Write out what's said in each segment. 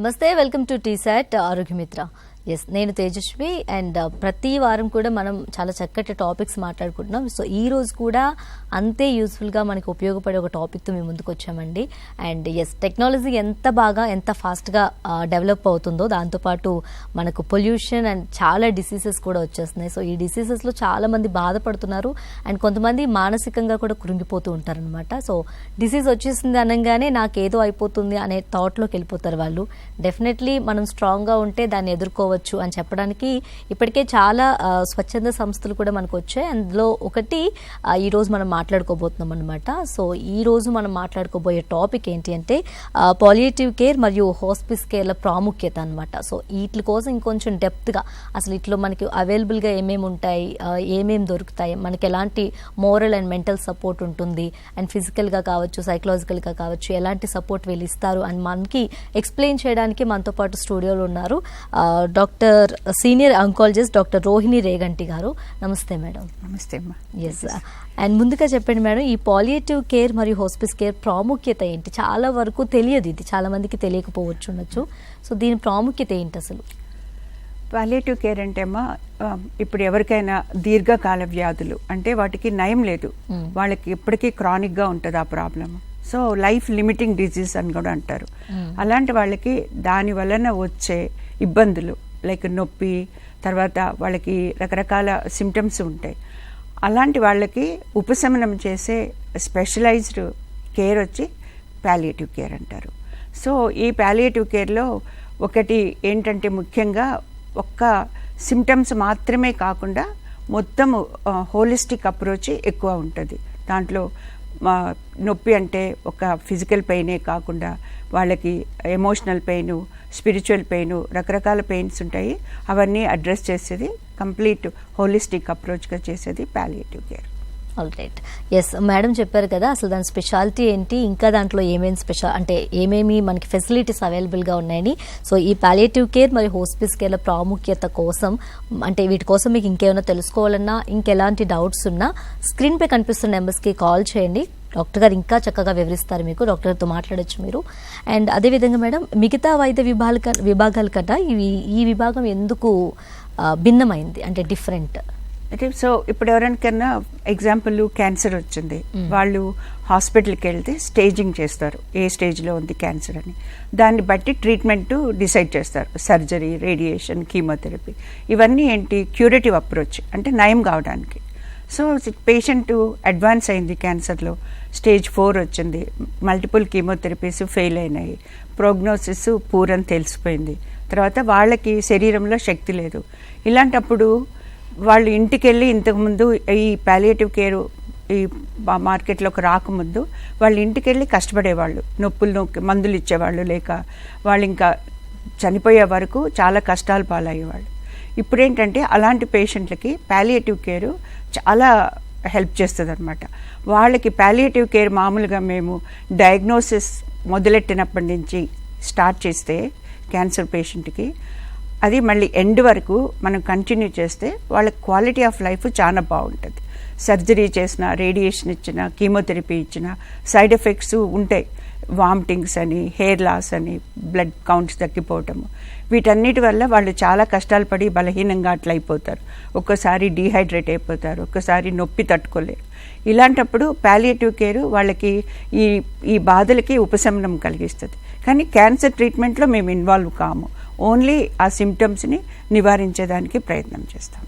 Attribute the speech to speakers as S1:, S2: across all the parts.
S1: నమస్తే, welcome to TSAT Arogyamitra. Yes, నేను Tejaswi and ప్రతి వారం కూడా మనం చాలా చక్కటి టాపిక్స్ మాట్లాడుకుంటున్నాం. సో ఈ రోజు కూడా అంతే యూస్ఫుల్గా మనకి ఉపయోగపడే ఒక టాపిక్తో మేము ముందుకు వచ్చామండి. అండ్ ఎస్, టెక్నాలజీ ఎంత బాగా ఎంత ఫాస్ట్గా డెవలప్ అవుతుందో దాంతోపాటు మనకు పొల్యూషన్ అండ్ చాలా డిసీజెస్ కూడా వచ్చేస్తున్నాయి. సో ఈ డిసీజెస్లో చాలా మంది బాధపడుతున్నారు అండ్ కొంతమంది మానసికంగా కూడా కృంగిపోతూ ఉంటారనమాట. సో డిసీజ్ వచ్చేసింది అనగానే నాకేదో అయిపోతుంది అనే థాట్లోకి వెళ్ళిపోతారు వాళ్ళు. డెఫినెట్లీ మనం స్ట్రాంగ్గా ఉంటే దాన్ని ఎదుర్కోవచ్చు అని చెప్పడానికి ఇప్పటికే చాలా స్వచ్ఛంద సంస్థలు కూడా మనకు వచ్చాయి. అందులో ఒకటి ఈరోజు మనం మాట్లాడుకోబోతున్నాం అనమాట. సో ఈ రోజు మనం మాట్లాడుకోబోయే టాపిక్ ఏంటి అంటే పాలియేటివ్ కేర్ మరియు హాస్పిస్ కేర్ల ప్రాముఖ్యత అనమాట. సో వీటి కోసం ఇంకొంచెం డెప్త్గా అసలు ఇట్లా మనకి అవైలబుల్గా ఏమేమి ఉంటాయి, ఏమేమి దొరుకుతాయి, మనకి ఎలాంటి మోరల్ అండ్ మెంటల్ సపోర్ట్ ఉంటుంది అండ్ ఫిజికల్గా కావచ్చు సైకలాజికల్గా కావచ్చు ఎలాంటి సపోర్ట్ వీళ్ళు ఇస్తారు అని మనకి ఎక్స్ప్లెయిన్ చేయడానికి మనతో పాటు స్టూడియోలో ఉన్నారు doctor senior oncologist doctor Rohini Reganti గారు. నమస్తే మేడం.
S2: నమస్తే అమ్మా.
S1: ఎస్, అండ్ ముందుగా చెప్పండి మేడం, ఈ పాలియేటివ్ కేర్ మరియు హాస్పిస్ కేర్ ప్రాముఖ్యత ఏంటి? చాలా వరకు తెలియదు, ఇది చాలా మందికి తెలియకపోవచ్చు ఉండొచ్చు. సో దీని ప్రాముఖ్యత ఏంటి అసలు?
S2: పాలియేటివ్ కేర్ అంటే అమ్మా, ఇప్పుడు ఎవరికైనా దీర్ఘకాల వ్యాధులు అంటే వాటికి నయం లేదు, వాళ్ళకి ఎప్పటికీ క్రానిక్గా ఉంటుంది ఆ problem. So life limiting disease అని కూడా అంటారు. అలాంటి వాళ్ళకి దాని వలన వచ్చే ఇబ్బందులు లైక్ నొప్పి, తర్వాత వాళ్ళకి రకరకాల సిమ్టమ్స్ ఉంటాయి. అలాంటి వాళ్ళకి ఉపశమనం చేసే స్పెషలైజ్డ్ కేర్ వచ్చి పాలియేటివ్ కేర్ అంటారు. సో ఈ పాలియేటివ్ కేర్లో ఒకటి ఏంటంటే ముఖ్యంగా ఒక్క సిమ్టమ్స్ మాత్రమే కాకుండా మొత్తము హోలిస్టిక్ అప్రోచ్ ఎక్కువ ఉంటుంది. దాంట్లో నొప్పి అంటే ఒక ఫిజికల్ పెయినే కాకుండా వాళ్ళకి ఎమోషనల్ పెయిన్, స్పిరిచువల్ పెయిన్, రకరకాల పెయిన్స్ ఉంటాయి. అవన్నీ అడ్రస్ చేసేది కంప్లీట్ హోలిస్టిక్ అప్రోచ్గా చేసేది palliative care.
S1: All right. Yes madam చెప్పారు కదా, అసలు దాని స్పెషాలిటీ ఏంటి, ఇంకా దాంట్లో ఏమేమి స్పెషల్ అంటే ఏమేమి మనకి ఫెసిలిటీస్ అవైలబుల్గా ఉన్నాయని. సో ఈ పాలియేటివ్ కేర్ మరియు హాస్పిస్ కేర్ల ప్రాముఖ్యత కోసం అంటే వీటి కోసం మీకు ఇంకేమైనా తెలుసుకోవాలన్నా ఇంకెలాంటి డౌట్స్ ఉన్నా స్క్రీన్పై కనిపిస్తున్న నెంబర్స్కి కాల్ చేయండి. డాక్టర్ గారు ఇంకా చక్కగా వివరిస్తారు, మీకు డాక్టర్తో మాట్లాడచ్చు మీరు. అండ్ అదేవిధంగా మేడం, మిగతా వైద్య విభాగాల కన్నా ఈ విభాగం ఎందుకు భిన్నమైంది అంటే డిఫరెంట్?
S2: అంటే సో ఇప్పుడు ఎవరికైనా ఎగ్జాంపుల్ క్యాన్సర్ వచ్చింది, వాళ్ళు హాస్పిటల్కి వెళ్తే స్టేజింగ్ చేస్తారు, ఏ స్టేజ్లో ఉంది క్యాన్సర్ అని. దాన్ని బట్టి ట్రీట్మెంట్ డిసైడ్ చేస్తారు, సర్జరీ, రేడియేషన్, కీమోథెరపీ. ఇవన్నీ ఏంటి క్యూరేటివ్ అప్రోచ్ అంటే నయం కావడానికి. సో పేషెంట్ అడ్వాన్స్ అయింది క్యాన్సర్లో, స్టేజ్ 4 వచ్చింది, మల్టిపుల్ కీమోథెరపీస్ ఫెయిల్ అయినాయి, ప్రోగ్నోసిస్ పూర్ అని తెలిసిపోయింది, తర్వాత వాళ్ళకి శరీరంలో శక్తి లేదు. ఇలాంటప్పుడు వాళ్ళు ఇంటికి వెళ్ళి ఇంతకుముందు ఈ పాలియేటివ్ కేర్ ఈ మార్కెట్లోకి రాకముందు వాళ్ళు ఇంటికి వెళ్ళి కష్టపడేవాళ్ళు, నొప్పులు మందులు ఇచ్చేవాళ్ళు, లేక వాళ్ళు ఇంకా చనిపోయే వరకు చాలా కష్టాలు పాలయ్యేవాళ్ళు. ఇప్పుడేంటంటే అలాంటి పేషెంట్లకి పాలియేటివ్ కేర్ చాలా హెల్ప్ చేస్తుంది అనమాట. వాళ్ళకి పాలియేటివ్ కేర్ మామూలుగా మేము డయాగ్నోసిస్ మొదలెట్టినప్పటి నుంచి స్టార్ట్ చేస్తే క్యాన్సర్ పేషెంట్కి అది మళ్ళీ ఎండ్ వరకు మనం కంటిన్యూ చేస్తే వాళ్ళ క్వాలిటీ ఆఫ్ లైఫ్ చాలా బాగుంటుంది. సర్జరీ చేసినా, రేడియేషన్ ఇచ్చినా, కీమోథెరపీ ఇచ్చినా సైడ్ ఎఫెక్ట్స్ ఉంటాయి. వామిటింగ్స్ అని, హెయిర్ లాస్ అని, బ్లడ్ కౌంట్స్ తగ్గిపోవటము, వీటన్నిటి వల్ల వాళ్ళు చాలా కష్టాలు పడి బలహీనంగా అట్లా అయిపోతారు. ఒక్కసారి డీహైడ్రేట్ అయిపోతారు, ఒక్కసారి నొప్పి తట్టుకోలేరు. ఇలాంటప్పుడు పాలియేటివ్ కేర్ వాళ్ళకి ఈ బాధలకి ఉపశమనం కలిగిస్తుంది. కానీ క్యాన్సర్ ట్రీట్మెంట్లో మేము ఇన్వాల్వ్ కాము, ఓన్లీ ఆ సిమ్టమ్స్ని నివారించేదానికి ప్రయత్నం చేస్తాం.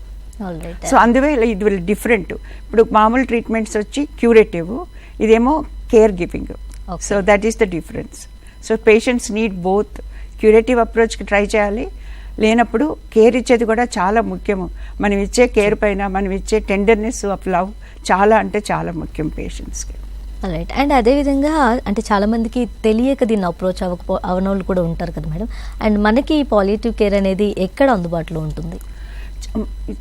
S2: సో అందువే ఇది డిఫరెంట్. ఇప్పుడు మామూలు ట్రీట్మెంట్స్ వచ్చి క్యూరేటివ్, ఇదేమో care giving. So that is the difference. So patients need both. Curative అప్రోచ్కి ట్రై చేయాలి, లేనప్పుడు కేర్ ఇచ్చేది కూడా చాలా ముఖ్యము. మనం ఇచ్చే కేర్ పైన మనం ఇచ్చే టెండర్నెస్ ఆఫ్ లవ్ చాలా అంటే చాలా ముఖ్యం పేషెంట్స్కి.
S1: రైట్. అండ్ అదేవిధంగా అంటే చాలా మందికి తెలియక దీన్ని అప్రోచ్ అవనోళ్ళు కూడా ఉంటారు కదా మేడం. అండ్ మనకి పాలియేటివ్ కేర్ అనేది ఎక్కడ అందుబాటులో ఉంటుంది?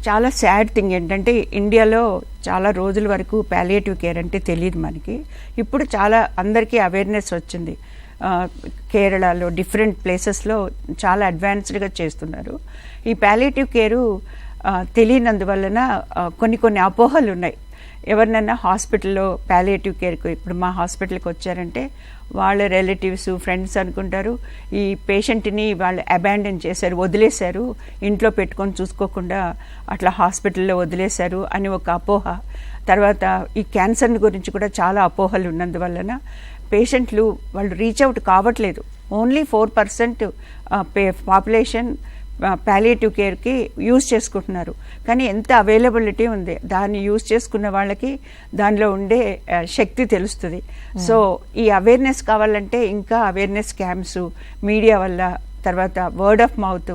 S2: చాలా సాడ్ థింగ్ ఏంటంటే ఇండియాలో చాలా రోజుల వరకు పాలియేటివ్ కేర్ అంటే తెలియదు మనకి. ఇప్పుడు చాలా అందరికీ అవేర్నెస్ వచ్చింది. కేరళలో డిఫరెంట్ ప్లేసెస్లో చాలా అడ్వాన్స్డ్గా చేస్తున్నారు. ఈ పాలియేటివ్ కేరు తెలియనందువలన కొన్ని అపోహలు ఉన్నాయి. ఎవరినైనా హాస్పిటల్లో ప్యాలియేటివ్ కేర్కి ఇప్పుడు మా హాస్పిటల్కి వచ్చారంటే వాళ్ళ రిలేటివ్స్ ఫ్రెండ్స్ అనుకుంటారు ఈ పేషెంట్ని వాళ్ళు అబాండన్ చేశారు, వదిలేశారు, ఇంట్లో పెట్టుకొని చూసుకోకుండా అట్లా హాస్పిటల్లో వదిలేశారు అని ఒక అపోహ. తర్వాత ఈ క్యాన్సర్ గురించి కూడా చాలా అపోహలు ఉన్నందువలన పేషెంట్లు వాళ్ళు రీచ్ అవుట్ కావట్లేదు. ఓన్లీ 4% పాపులేషన్ ప్యాలియేటివ్ కేర్కి యూజ్ చేసుకుంటున్నారు. కానీ ఎంత అవైలబిలిటీ ఉంది, దాన్ని యూజ్ చేసుకున్న వాళ్ళకి దానిలో ఉండే శక్తి తెలుస్తుంది. సో ఈ అవేర్నెస్ కావాలంటే ఇంకా అవేర్నెస్ క్యాంప్స్ మీడియా వల్ల, తర్వాత వర్డ్ ఆఫ్ మౌత్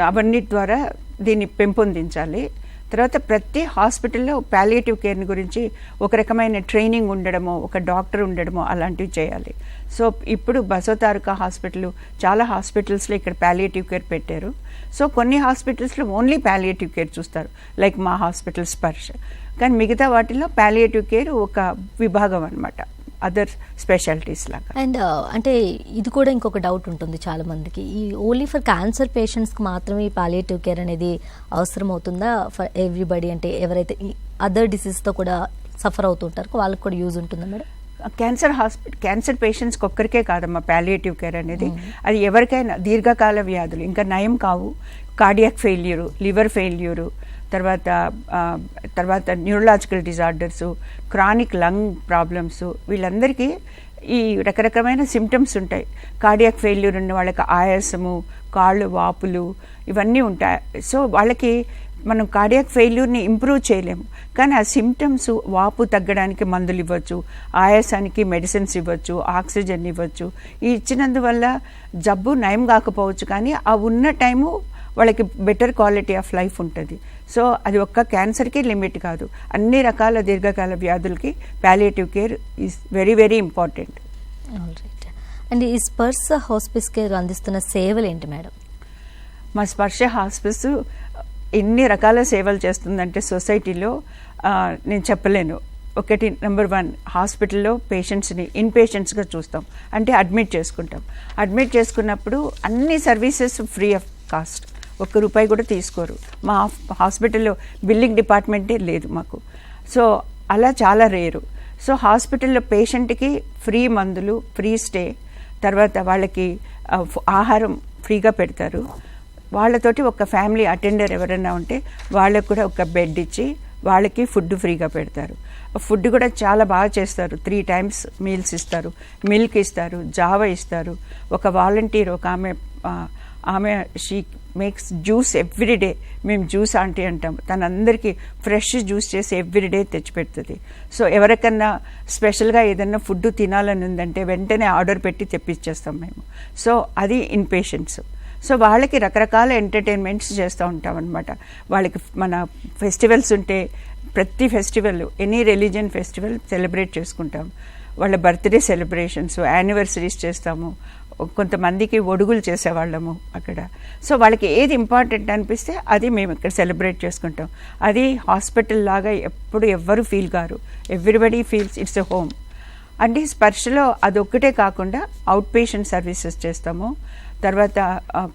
S2: అవన్నీ ద్వారా దీన్ని పెంపొందించాలి. తర్వాత ప్రతి హాస్పిటల్లో ప్యాలియేటివ్ కేర్ని గురించి ఒక రకమైన ట్రైనింగ్ ఉండడమో, ఒక డాక్టర్ ఉండడమో అలాంటివి చేయాలి. సో ఇప్పుడు బసవతారక హాస్పిటల్, చాలా హాస్పిటల్స్లో ఇక్కడ ప్యాలియేటివ్ కేర్ పెట్టారు. సో కొన్ని హాస్పిటల్స్లో ఓన్లీ ప్యాలియేటివ్ కేర్ చూస్తారు, లైక్ మా హాస్పిటల్ స్పర్శ. కానీ మిగతా వాటిల్లో ప్యాలియేటివ్ కేర్ ఒక విభాగం అనమాట, అదర్ స్పెషాలిటీస్ లాగా.
S1: అండ్ అంటే ఇది కూడా ఇంకొక డౌట్ ఉంటుంది చాలా మందికి, ఈ ఓన్లీ ఫర్ క్యాన్సర్ పేషెంట్స్కి మాత్రమే ఈ పాలియేటివ్ కేర్ అనేది అవసరం అవుతుందా, ఫర్ ఎవ్రీబడి అంటే ఎవరైతే ఈ అదర్ డిసీజ్తో కూడా సఫర్ అవుతుంటారో వాళ్ళకి కూడా యూజ్ ఉంటుందా మేడం?
S2: క్యాన్సర్ పేషెంట్స్కి ఒక్కరికే కాదమ్మా ప్యాలియేటివ్ కేర్ అనేది. అది ఎవరికైనా దీర్ఘకాల వ్యాధులు ఇంకా నయం కావు, కార్డియాక్ ఫెయిల్యూరు, లివర్ ఫెయిల్యూరు, తర్వాత neurological disorders, chronic lung problems, వీళ్ళందరికీ ఈ రకరకమైన సిమ్టమ్స్ ఉంటాయి. కార్డియాక్ ఫెయిల్యూర్ ఉన్న వాళ్ళకి ఆయాసము, కాళ్ళు వాపులు ఇవన్నీ ఉంటాయి. సో వాళ్ళకి మనం కార్డియాక్ ఫెయిల్యూర్ని ఇంప్రూవ్ చేయలేము, కానీ ఆ సిమ్టమ్స్ వాపు తగ్గడానికి మందులు ఇవ్వచ్చు, ఆయాసానికి మెడిసిన్స్ ఇవ్వచ్చు, ఆక్సిజన్ ఇవ్వచ్చు. ఈ ఇచ్చినందువల్ల జబ్బు నయం కాకపోవచ్చు, కానీ ఆ ఉన్న టైము వాళ్ళకి బెటర్ క్వాలిటీ ఆఫ్ లైఫ్ ఉంటుంది. సో అది ఒక్క క్యాన్సర్కి లిమిట్ కాదు, అన్ని రకాల దీర్ఘకాల వ్యాధులకి palliative care is very very important.
S1: Right. And ఈ స్పర్శ హాస్పిస్ కేర్ అందిస్తున్న సేవలు ఏంటి మేడం?
S2: మా స్పర్శ హాస్పిస్ ఎన్ని రకాల సేవలు చేస్తుందంటే సొసైటీలో నేను చెప్పలేను. ఒకటి, నెంబర్ 1, హాస్పిటల్లో పేషెంట్స్ని ఇన్ పేషెంట్స్గా చూస్తాం, అంటే అడ్మిట్ చేసుకుంటాం. అడ్మిట్ చేసుకున్నప్పుడు అన్ని సర్వీసెస్ ఫ్రీ ఆఫ్ కాస్ట్, ₹1 కూడా తీసుకోరు. మా హాస్పిటల్లో బిల్లింగ్ డిపార్ట్మెంటే లేదు మాకు. సో అలా చాలా రేరు. సో హాస్పిటల్లో పేషెంట్కి ఫ్రీ మందులు, ఫ్రీ స్టే, తర్వాత వాళ్ళకి ఆహారం ఫ్రీగా పెడతారు. వాళ్ళతోటి ఒక ఫ్యామిలీ అటెండర్ ఎవరైనా ఉంటే వాళ్ళకు కూడా ఒక బెడ్ ఇచ్చి వాళ్ళకి ఫుడ్ ఫ్రీగా పెడతారు. ఫుడ్ కూడా చాలా బాగా చేస్తారు, 3 times మీల్స్ ఇస్తారు, మిల్క్ ఇస్తారు, జావా ఇస్తారు. ఒక వాలంటీర్, ఒక ఆమె షీ మేక్స్ జ్యూస్ ఎవ్రీడే. మేము జ్యూస్ ఆంటీ అంటాం. తనందరికీ ఫ్రెష్ జ్యూస్ చేసి ఎవ్రీడే తెచ్చిపెడుతుంది. సో ఎవరికన్నా స్పెషల్గా ఏదన్నా ఫుడ్ తినాలని ఉందంటే వెంటనే ఆర్డర్ పెట్టి తెప్పించేస్తాం మేము. సో అది ఇన్ పేషెంట్స్. సో వాళ్ళకి రకరకాల ఎంటర్టైన్మెంట్స్ చేస్తూ ఉంటాం అనమాట. వాళ్ళకి మన ఫెస్టివల్స్ ఉంటే ప్రతి festival, any religion festival celebrate చేసుకుంటాం. వాళ్ళ బర్త్డే సెలబ్రేషన్స్, యానివర్సరీస్ చేస్తాము. కొంతమందికి ఒడుగులు చేసేవాళ్ళము అక్కడ. సో వాళ్ళకి ఏది ఇంపార్టెంట్ అనిపిస్తే అది మేము ఇక్కడ సెలబ్రేట్ చేసుకుంటాం. అది హాస్పిటల్ లాగా ఎప్పుడు ఎవ్వరు feel car, everybody feels it's a home. అంటే స్పర్శలో అదొక్కటే కాకుండా అవుట్ పేషెంట్ సర్వీసెస్ చేస్తాము. తర్వాత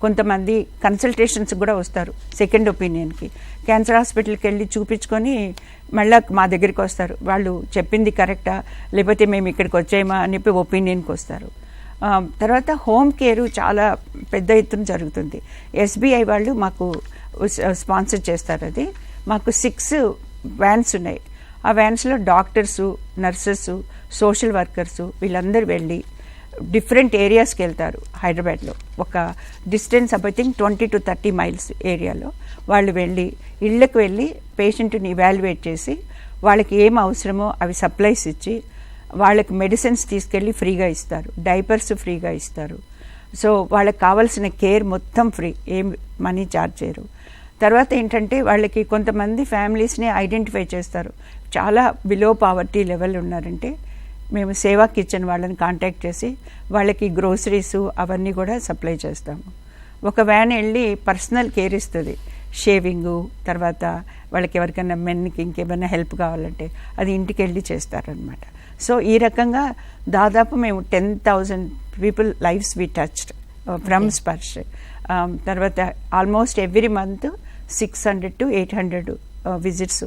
S2: కొంతమంది కన్సల్టేషన్స్ కూడా వస్తారు సెకండ్ ఒపీనియన్కి. క్యాన్సర్ హాస్పిటల్కి వెళ్ళి చూపించుకొని మళ్ళీ మా దగ్గరికి వస్తారు. వాళ్ళు చెప్పింది కరెక్టా లేకపోతే మేము ఇక్కడికి వచ్చామా అని చెప్పి ఒపీనియన్కి వస్తారు. తర్వాత హోమ్ కేరు చాలా పెద్ద ఎత్తున జరుగుతుంది. SBI వాళ్ళు మాకు స్పాన్సర్ చేస్తారు. అది మాకు 6 వ్యాన్స్ ఉన్నాయి. ఆ వ్యాన్స్లో డాక్టర్సు, నర్సెస్, సోషల్ వర్కర్సు వీళ్ళందరూ వెళ్ళి డిఫరెంట్ ఏరియాస్కి వెళ్తారు. హైదరాబాద్లో ఒక distance I think 20 to 30 miles ఏరియాలో వాళ్ళు వెళ్ళి ఇళ్ళకి వెళ్ళి పేషెంట్ని ఇవాల్యుయేట్ చేసి వాళ్ళకి ఏం అవసరమో అవి సప్లైస్ ఇచ్చి వాళ్ళకి మెడిసిన్స్ తీసుకెళ్ళి ఫ్రీగా ఇస్తారు, డైపర్స్ ఫ్రీగా ఇస్తారు. సో వాళ్ళకి కావాల్సిన కేర్ మొత్తం ఫ్రీ, ఏం మనీ ఛార్జ్ చేయరు. తర్వాత ఏంటంటే వాళ్ళకి కొంతమంది ఫ్యామిలీస్ని ఐడెంటిఫై చేస్తారు. చాలా బిలో పావర్టీ లెవెల్ ఉన్నారంటే మేము సేవా కిచెన్ వాళ్ళని కాంటాక్ట్ చేసి వాళ్ళకి గ్రోసరీస్ అవన్నీ కూడా సప్లై చేస్తాము. ఒక వ్యాన్ వెళ్ళి పర్సనల్ కేర్ ఇస్తుంది, షేవింగు, తర్వాత వాళ్ళకి ఎవరికైనా మెన్కి ఇంకేమైనా హెల్ప్ కావాలంటే అది ఇంటికి వెళ్ళి చేస్తారనమాట. సో ఈ రకంగా దాదాపు మేము 10,000 people lives we touched from Sparsh. తర్వాత almost every month 600 to 800 visits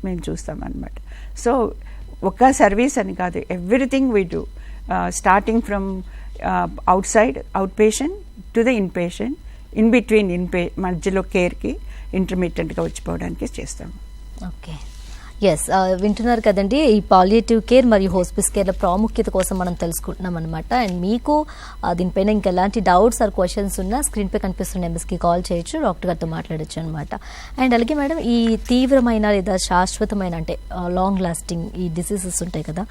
S2: మేము చూస్తాం అన్నమాట. సో ఒక సర్వీస్ అని కాదు, everything we do, starting from out patient to the in patient, in between మధ్యలో కేర్కి ఇంటర్మీడియట్గా వచ్చిపోవడానికి చేస్తాము.
S1: ఓకే, ఎస్, వింటున్నారు కదండి, ఈ పాలియేటివ్ కేర్ మరియు హోస్పిస్ కేర్ల ప్రాముఖ్యత కోసం మనం తెలుసుకుంటున్నాం అనమాట. అండ్ మీకు దీనిపైన ఇంకా ఎలాంటి డౌట్స్ ఆర్ క్వశ్చన్స్ ఉన్నా స్క్రీన్పై కనిపిస్తున్న నెంబర్స్కి కాల్ చేయొచ్చు, డాక్టర్ గారితో మాట్లాడచ్చు అనమాట. అండ్ అలాగే మేడం, ఈ తీవ్రమైన లేదా శాశ్వతమైన అంటే లాంగ్ లాస్టింగ్ ఈ డిసీజెస్ ఉంటాయి కదా,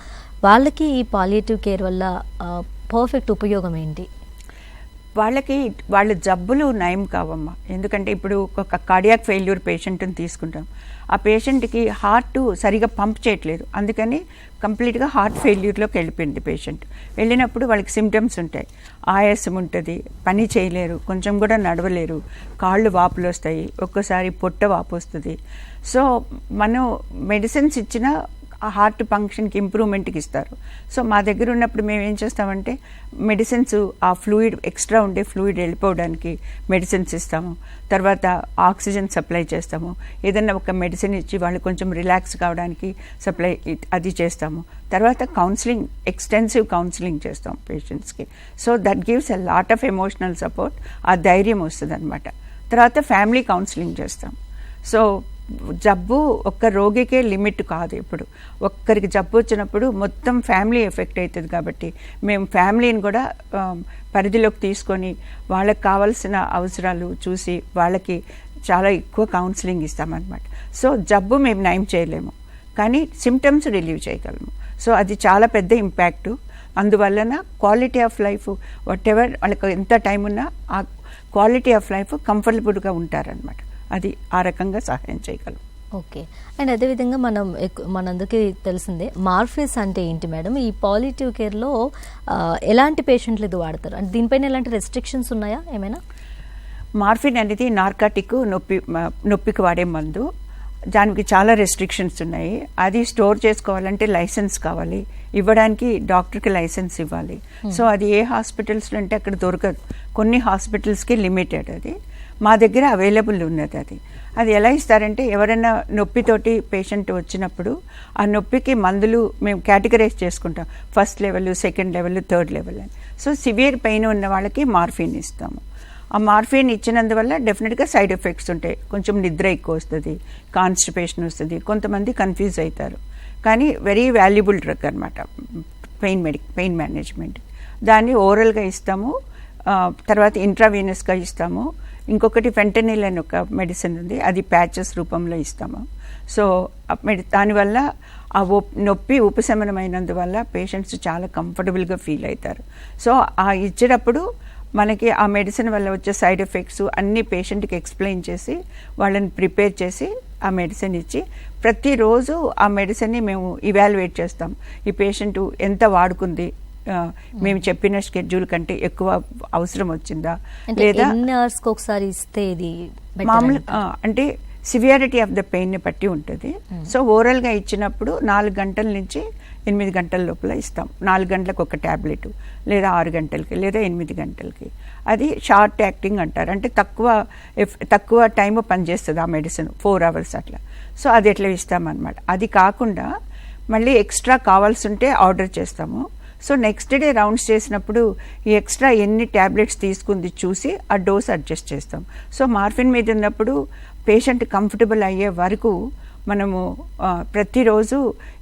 S1: వాళ్ళకి ఈ పాలియేటివ్ కేర్ వల్ల పర్ఫెక్ట్ ఉపయోగం ఏంటి?
S2: వాళ్ళ జబ్బులు నయం కావమ్మా. ఎందుకంటే ఇప్పుడు ఒక కార్డియాక్ ఫెయిల్యూర్ పేషెంట్ని తీసుకుంటాం, ఆ పేషెంట్కి హార్ట్ సరిగా పంప్ చేయట్లేదు, అందుకని కంప్లీట్గా హార్ట్ ఫెయిల్యూర్లోకి వెళ్ళిపోయింది పేషెంట్. వెళ్ళినప్పుడు వాళ్ళకి సిమ్టమ్స్ ఉంటాయి, ఆయాసం ఉంటుంది, పని చేయలేరు, కొంచెం కూడా నడవలేరు, కాళ్ళు వాపులు వస్తాయి, ఒక్కోసారి పొట్ట వాపు వస్తుంది. సో మనం మెడిసిన్స్ ఇచ్చినా ఆ హార్ట్ ఫంక్షన్కి ఇంప్రూవ్మెంట్కి ఇస్తారు. సో మా దగ్గర ఉన్నప్పుడు మేము ఏం చేస్తామంటే మెడిసిన్స్, ఆ ఫ్లూయిడ్ ఎక్స్ట్రా ఉండే ఫ్లూయిడ్ వెళ్ళిపోవడానికి మెడిసిన్స్ ఇస్తాము, తర్వాత ఆక్సిజన్ సప్లై చేస్తాము, ఏదైనా ఒక మెడిసిన్ ఇచ్చి వాళ్ళు కొంచెం రిలాక్స్ కావడానికి సప్లై అది చేస్తాము. తర్వాత కౌన్సిలింగ్, ఎక్స్టెన్సివ్ కౌన్సిలింగ్ చేస్తాం పేషెంట్స్కి. So that gives a lot of emotional support, ఆ ధైర్యం వస్తుంది అనమాట. తర్వాత ఫ్యామిలీ కౌన్సిలింగ్ చేస్తాం. సో జబ్బు ఒక్క రోగికే లిమిట్ కాదు, ఇప్పుడు ఒక్కరికి జబ్బు వచ్చినప్పుడు మొత్తం ఫ్యామిలీ ఎఫెక్ట్ అవుతుంది. కాబట్టి మేము ఫ్యామిలీని కూడా పరిధిలోకి తీసుకొని వాళ్ళకి కావాల్సిన అవసరాలు చూసి వాళ్ళకి చాలా ఎక్కువ కౌన్సిలింగ్ ఇస్తామన్నమాట. సో జబ్బు మేము నయం చేయలేము, కానీ సిమ్టమ్స్ రిలీవ్ చేయగలము. సో అది చాలా పెద్ద ఇంపాక్టు. అందువలన quality of life what ever వాళ్ళకి ఎంత టైం ఉన్నా ఆ క్వాలిటీ ఆఫ్ లైఫ్ కంఫర్టబుల్గా ఉంటారనమాట. అది ఆ రకంగా సహాయం చేయగలం.
S1: ఓకే, అండ్ అదేవిధంగా మనందరికీ తెలిసిందే మార్ఫిస్ అంటే ఏంటి మేడం? ఈ పాలియేటివ్ కేర్లో ఎలాంటి పేషెంట్లు ఇది వాడతారు, అంటే దీనిపైన ఎలాంటి రెస్ట్రిక్షన్స్ ఉన్నాయా ఏమైనా?
S2: మార్ఫిన్ అనేది నార్కాటిక్, నొప్పికి వాడే మందు. దానికి చాలా రెస్ట్రిక్షన్స్ ఉన్నాయి. అది స్టోర్ చేసుకోవాలంటే లైసెన్స్ కావాలి, ఇవ్వడానికి డాక్టర్కి లైసెన్స్ ఇవ్వాలి. సో అది ఏ హాస్పిటల్స్లో అంటే అక్కడ దొరకదు, కొన్ని హాస్పిటల్స్కి లిమిటెడ్. అది మా దగ్గర అవైలబుల్ ఉన్నది. అది ఎలా ఇస్తారంటే ఎవరైనా నొప్పితోటి పేషెంట్ వచ్చినప్పుడు ఆ నొప్పికి మందులు మేము కేటగరైజ్ చేసుకుంటాం, first level, second level, third level అని. సో సివియర్ పెయిన్ ఉన్న వాళ్ళకి మార్ఫిన్ ఇస్తాము. ఆ మార్ఫిన్ ఇచ్చినందువల్ల డెఫినెట్గా సైడ్ ఎఫెక్ట్స్ ఉంటాయి, కొంచెం నిద్ర ఎక్కువ వస్తుంది, కాన్స్టిపేషన్ వస్తుంది, కొంతమంది కన్ఫ్యూజ్ అవుతారు. కానీ వెరీ వాల్యుబుల్ డ్రగ్ అనమాట పెయిన్ మేనేజ్మెంట్. దాన్ని ఓరల్గా ఇస్తాము, తర్వాత ఇంట్రావీనస్గా ఇస్తాము. ఇంకొకటి ఫెంటనిల్ అని ఒక మెడిసిన్ ఉంది, అది ప్యాచెస్ రూపంలో ఇస్తాము. సో దానివల్ల ఆ నొప్పి ఉపశమనమైనందువల్ల పేషెంట్స్ చాలా కంఫర్టబుల్గా ఫీల్ అవుతారు. సో ఆ ఇచ్చేటప్పుడు మనకి ఆ మెడిసిన్ వల్ల వచ్చే సైడ్ ఎఫెక్ట్స్ అన్ని పేషెంట్కి ఎక్స్ప్లెయిన్ చేసి వాళ్ళని ప్రిపేర్ చేసి ఆ మెడిసిన్ ఇచ్చి ప్రతిరోజు ఆ మెడిసిన్ని మేము ఇవాల్యుయేట్ చేస్తాం. ఈ పేషెంట్ ఎంత వాడుకుంది, మేము చెప్పిన షెడ్యూల్ కంటే ఎక్కువ అవసరం వచ్చిందా లేదా,
S1: ఒకసారి ఇస్తే ఇది
S2: మామూలు అంటే సివియారిటీ ఆఫ్ ద పెయిన్ని బట్టి ఉంటుంది. సో ఓరల్గా ఇచ్చినప్పుడు 4 గంటల నుంచి 8 గంటల లోపల ఇస్తాం. 4 గంటలకు ఒక ట్యాబ్లెట్, లేదా 6 గంటలకి, లేదా 8 గంటలకి. అది షార్ట్ యాక్టింగ్ అంటారు, అంటే తక్కువ టైం పనిచేస్తుంది ఆ మెడిసిన్, 4 hours అట్లా. సో అది ఎట్లా ఇస్తామన్నమాట. అది కాకుండా మళ్ళీ ఎక్స్ట్రా కావాల్సి ఉంటే ఆర్డర్ చేస్తాము. సో నెక్స్ట్ డే రౌండ్స్ చేసినప్పుడు ఈ ఎక్స్ట్రా ఎన్ని ట్యాబ్లెట్స్ తీసుకుంది చూసి ఆ డోస్ అడ్జస్ట్ చేస్తాం. సో మార్ఫిన్ మీద ఉన్నప్పుడు పేషెంట్ కంఫర్టబుల్ అయ్యే వరకు మనము ప్రతిరోజు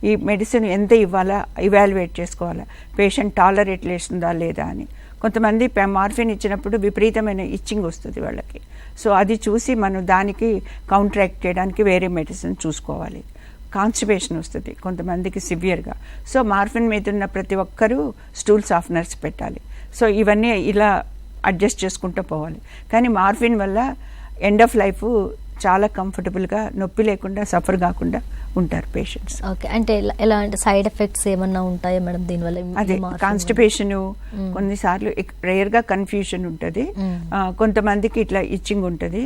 S2: ఈ మెడిసిన్ ఎంత ఇవ్వాలా ఇవాల్యుయేట్ చేసుకోవాలా, పేషెంట్ టాలరేట్ చేస్తుందా లేదా అని. కొంతమంది మార్ఫిన్ ఇచ్చినప్పుడు విపరీతమైన ఇచ్చింగ్ వస్తుంది వాళ్ళకి. సో అది చూసి మనం దానికి కౌంటరాక్ట్ చేయడానికి వేరే మెడిసిన్ చూసుకోవాలి. కాన్స్టిపేషన్ వస్తుంది కొంతమందికి సివియర్గా. సో మార్ఫిన్ మీద ఉన్న ప్రతి ఒక్కరూ స్టూల్ సాఫ్ట్నర్స్ పెట్టాలి. సో ఇవన్నీ ఇలా అడ్జస్ట్ చేసుకుంటూ పోవాలి. కానీ మార్ఫిన్ వల్ల ఎండ్ ఆఫ్ లైఫ్ చాలా కంఫర్టబుల్గా, నొప్పి లేకుండా, సఫర్ కాకుండా ఉంటారు పేషెంట్స్.
S1: ఓకే, అంటే ఎలాంటి సైడ్ ఎఫెక్ట్స్ ఏమన్నా ఉంటాయా మేడం దీనివల్ల?
S2: అదే కాన్స్టిపేషన్, కొన్నిసార్లు రేర్గా కన్ఫ్యూషన్ ఉంటుంది, కొంతమందికి ఇట్లా ఇచ్చింగ్ ఉంటుంది.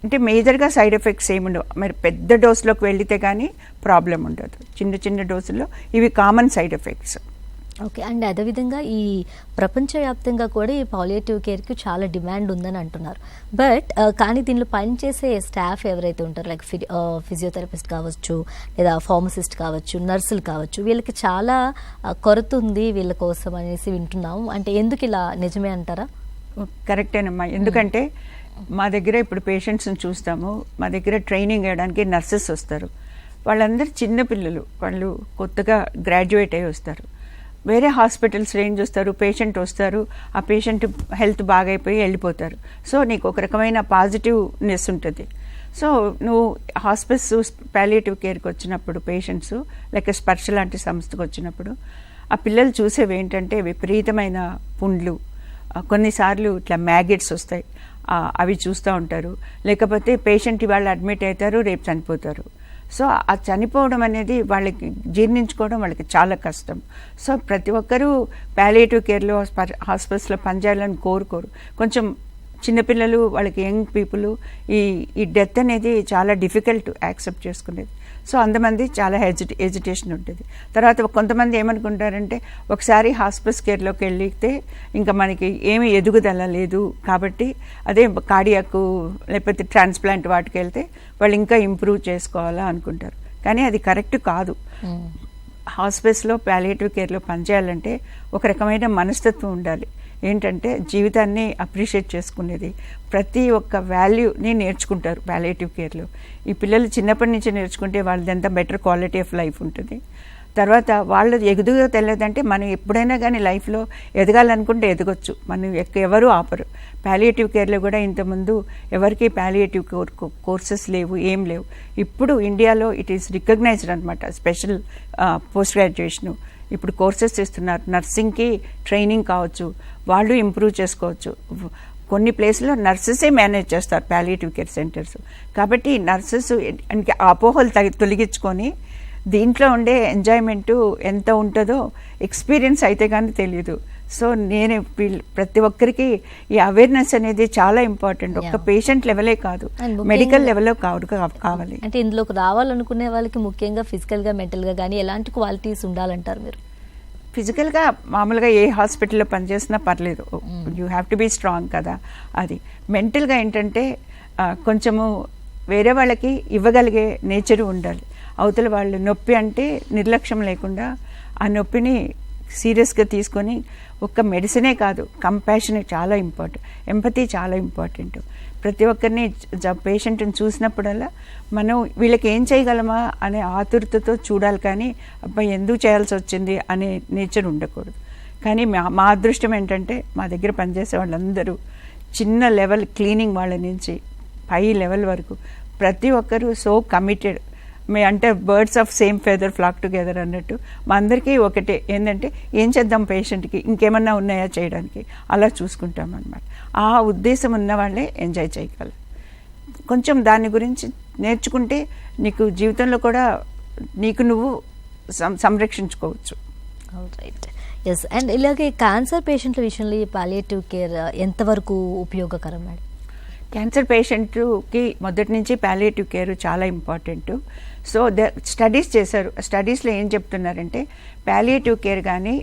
S2: అంటే మేజర్గా సైడ్ ఎఫెక్ట్స్ ఏముండవు. మరి పెద్ద డోస్లోకి వెళితే కానీ ప్రాబ్లం ఉండదు. చిన్న చిన్న డోసుల్లో ఇవి common side effects.
S1: Okay. And అదేవిధంగా ఈ ప్రపంచవ్యాప్తంగా కూడా ఈ పాలియేటివ్ కేర్కి చాలా డిమాండ్ ఉందని అంటున్నారు. బట్ కానీ దీనిలో పనిచేసే స్టాఫ్ ఎవరైతే ఉంటారో లైక్ ఫిజియోథెరపిస్ట్ కావచ్చు, లేదా ఫార్మసిస్ట్ కావచ్చు, నర్సులు కావచ్చు, వీళ్ళకి చాలా కొరత ఉంది వీళ్ళ కోసం అనేసి వింటున్నాము. అంటే ఎందుకు ఇలా, నిజమే అంటారా?
S2: కరెక్టేనమ్మా. ఎందుకంటే మా దగ్గర ఇప్పుడు పేషెంట్స్ని చూస్తాము, మా దగ్గర ట్రైనింగ్ ఇవ్వడానికి నర్సెస్ వస్తారు. వాళ్ళందరూ చిన్నపిల్లలు, వాళ్ళు కొత్తగా గ్రాడ్యుయేట్ అయ్యి వస్తారు. వేరే హాస్పిటల్స్ రేంజ్ వస్తారు, పేషెంట్ వస్తారు, ఆ పేషెంట్ హెల్త్ బాగైపోయి వెళ్ళిపోతారు. సో నీకు ఒక రకమైన పాజిటివ్నెస్ ఉంటుంది. సో నువ్వు హాస్పిస్ పాలియేటివ్ కేర్కి వచ్చినప్పుడు పేషెంట్స్ లేక స్పర్శ లాంటి సంస్థకు వచ్చినప్పుడు ఆ పిల్లలు చూసేవి ఏంటంటే విపరీతమైన పుండ్లు, కొన్నిసార్లు ఇట్లా మ్యాగెట్స్ వస్తాయి, అవి చూస్తూ ఉంటారు. లేకపోతే పేషెంట్ ఇవాళ అడ్మిట్ అవుతారు, రేపు చనిపోతారు. సో ఆ చనిపోవడం అనేది వాళ్ళకి జీర్ణించుకోవడం వాళ్ళకి చాలా కష్టం. సో ప్రతి ఒక్కరూ పాలియేటివ్ కేర్లో హాస్పిటల్స్లో పనిచేయాలని కోరుకోరు. కొంచెం చిన్నపిల్లలు, వాళ్ళకి యంగ్ పీపుల్ ఈ డెత్ అనేది చాలా డిఫికల్ట్ యాక్సెప్ట్ చేసుకునేది. సో అంతమంది చాలా హెజిటేషన్ ఉంటుంది. తర్వాత కొంతమంది ఏమనుకుంటారంటే ఒకసారి హాస్పిటల్స్ కేర్లోకి వెళ్తే ఇంకా మనకి ఏమీ ఎదుగుదల లేదు కాబట్టి అదే కార్డియాక్ లేకపోతే ట్రాన్స్ప్లాంట్ వాటికి వెళ్తే వాళ్ళు ఇంకా ఇంప్రూవ్ చేసుకోవాలా అనుకుంటారు. కానీ అది కరెక్ట్ కాదు. హాస్పిటల్స్లో పాలియేటివ్ కేర్లో పనిచేయాలంటే ఒక రకమైన మనస్తత్వం ఉండాలి. ఏంటంటే జీవితాన్ని అప్రిషియేట్ చేసుకునేది, ప్రతి ఒక్క వాల్యూని నేర్చుకుంటారు పాలియేటివ్ కేర్లో. ఈ పిల్లలు చిన్నప్పటి నుంచి నేర్చుకుంటే వాళ్ళది ఎంత బెటర్ క్వాలిటీ ఆఫ్ లైఫ్ ఉంటుంది. తర్వాత వాళ్ళు ఎదుగుగా తెలియదంటే మనం ఎప్పుడైనా కానీ లైఫ్లో ఎదగాలనుకుంటే ఎదగొచ్చు, మనం ఎవరు ఆపరు. పాలియేటివ్ కేర్లో కూడా ఇంతకుముందు ఎవరికి పాలియేటివ్ కోర్సెస్ లేవు, ఏం లేవు. ఇప్పుడు ఇండియాలో ఇట్ ఈస్ రికగ్నైజ్డ్ అనమాట. స్పెషల్ పోస్ట్ గ్రాడ్యుయేషను ఇప్పుడు కోర్సెస్ ఇస్తున్నారు. నర్సింగ్కి ట్రైనింగ్ కావచ్చు, వాళ్ళు ఇంప్రూవ్ చేసుకోవచ్చు. కొన్ని ప్లేస్లో నర్సెసే మేనేజ్ చేస్తారు పాలియేటివ్ కేర్ సెంటర్స్. కాబట్టి నర్సెస్ అపోహలు తొలగించుకొని దీంట్లో ఉండే ఎంజాయ్మెంటు ఎంత ఉంటుందో ఎక్స్పీరియన్స్ అయితే కానీ తెలియదు. సో నేను ప్రతి ఒక్కరికి ఈ అవేర్నెస్ అనేది చాలా ఇంపార్టెంట్. ఒక్క పేషెంట్ లెవెలే కాదు, మెడికల్ లెవెల్లో కావాలి.
S1: అంటే ఇందులోకి రావాలనుకునే వాళ్ళకి ముఖ్యంగా ఫిజికల్గా, మెంటల్గా కానీ ఎలాంటి క్వాలిటీస్ ఉండాలంటారు మీరు?
S2: ఫిజికల్గా మామూలుగా ఏ హాస్పిటల్లో పనిచేసినా పర్లేదు, you have to be strong కదా. అది మెంటల్గా ఏంటంటే కొంచెము వేరే వాళ్ళకి ఇవ్వగలిగే నేచరు ఉండాలి. అవతల వాళ్ళు నొప్పి అంటే నిర్లక్ష్యం లేకుండా ఆ నొప్పిని సీరియస్గా తీసుకొని ఒక్క మెడిసినే కాదు, కంపాషన్ చాలా ఇంపార్టెంట్, ఎంపతి చాలా ఇంపార్టెంట్. ప్రతి ఒక్కరిని పేషెంట్ని చూసినప్పుడల్లా మనం వీళ్ళకి ఏం చేయగలమా అనే ఆతురతతో చూడాలి, కానీ అబ్బాయి ఎందుకు చేయాల్సి వచ్చింది అనే నేచర్ ఉండకూడదు. కానీ మా అదృష్టం ఏంటంటే మా దగ్గర పనిచేసే వాళ్ళందరూ చిన్న లెవెల్ క్లీనింగ్ వాళ్ళ నుంచి పై లెవెల్ వరకు ప్రతి ఒక్కరూ సో కమిటెడ్. అంటే birds of same feather flock together అన్నట్టు మా అందరికీ ఒకటే, ఏంటంటే ఏం చేద్దాం పేషెంట్కి, ఇంకేమన్నా ఉన్నాయా చేయడానికి, అలా చూసుకుంటాం అన్నమాట. ఆ ఉద్దేశం ఉన్న వాళ్ళే ఎంజాయ్ చేయగలరు. కొంచెం దాని గురించి నేర్చుకుంటే నీకు జీవితంలో కూడా నీకు నువ్వు సంరక్షించుకోవచ్చు.
S1: రైట్. ఎస్. అండ్ ఇలాగే క్యాన్సర్ పేషెంట్ల విషయంలో ఈ పాలియేటివ్ కేర్ ఎంతవరకు ఉపయోగకరం మేడం?
S2: క్యాన్సర్ పేషెంట్కి మొదటి నుంచి పాలియేటివ్ కేర్ చాలా ఇంపార్టెంట్. సో స్టడీస్ చేశారు. స్టడీస్లో ఏం చెప్తున్నారంటే పాలియేటివ్ కేర్ కానీ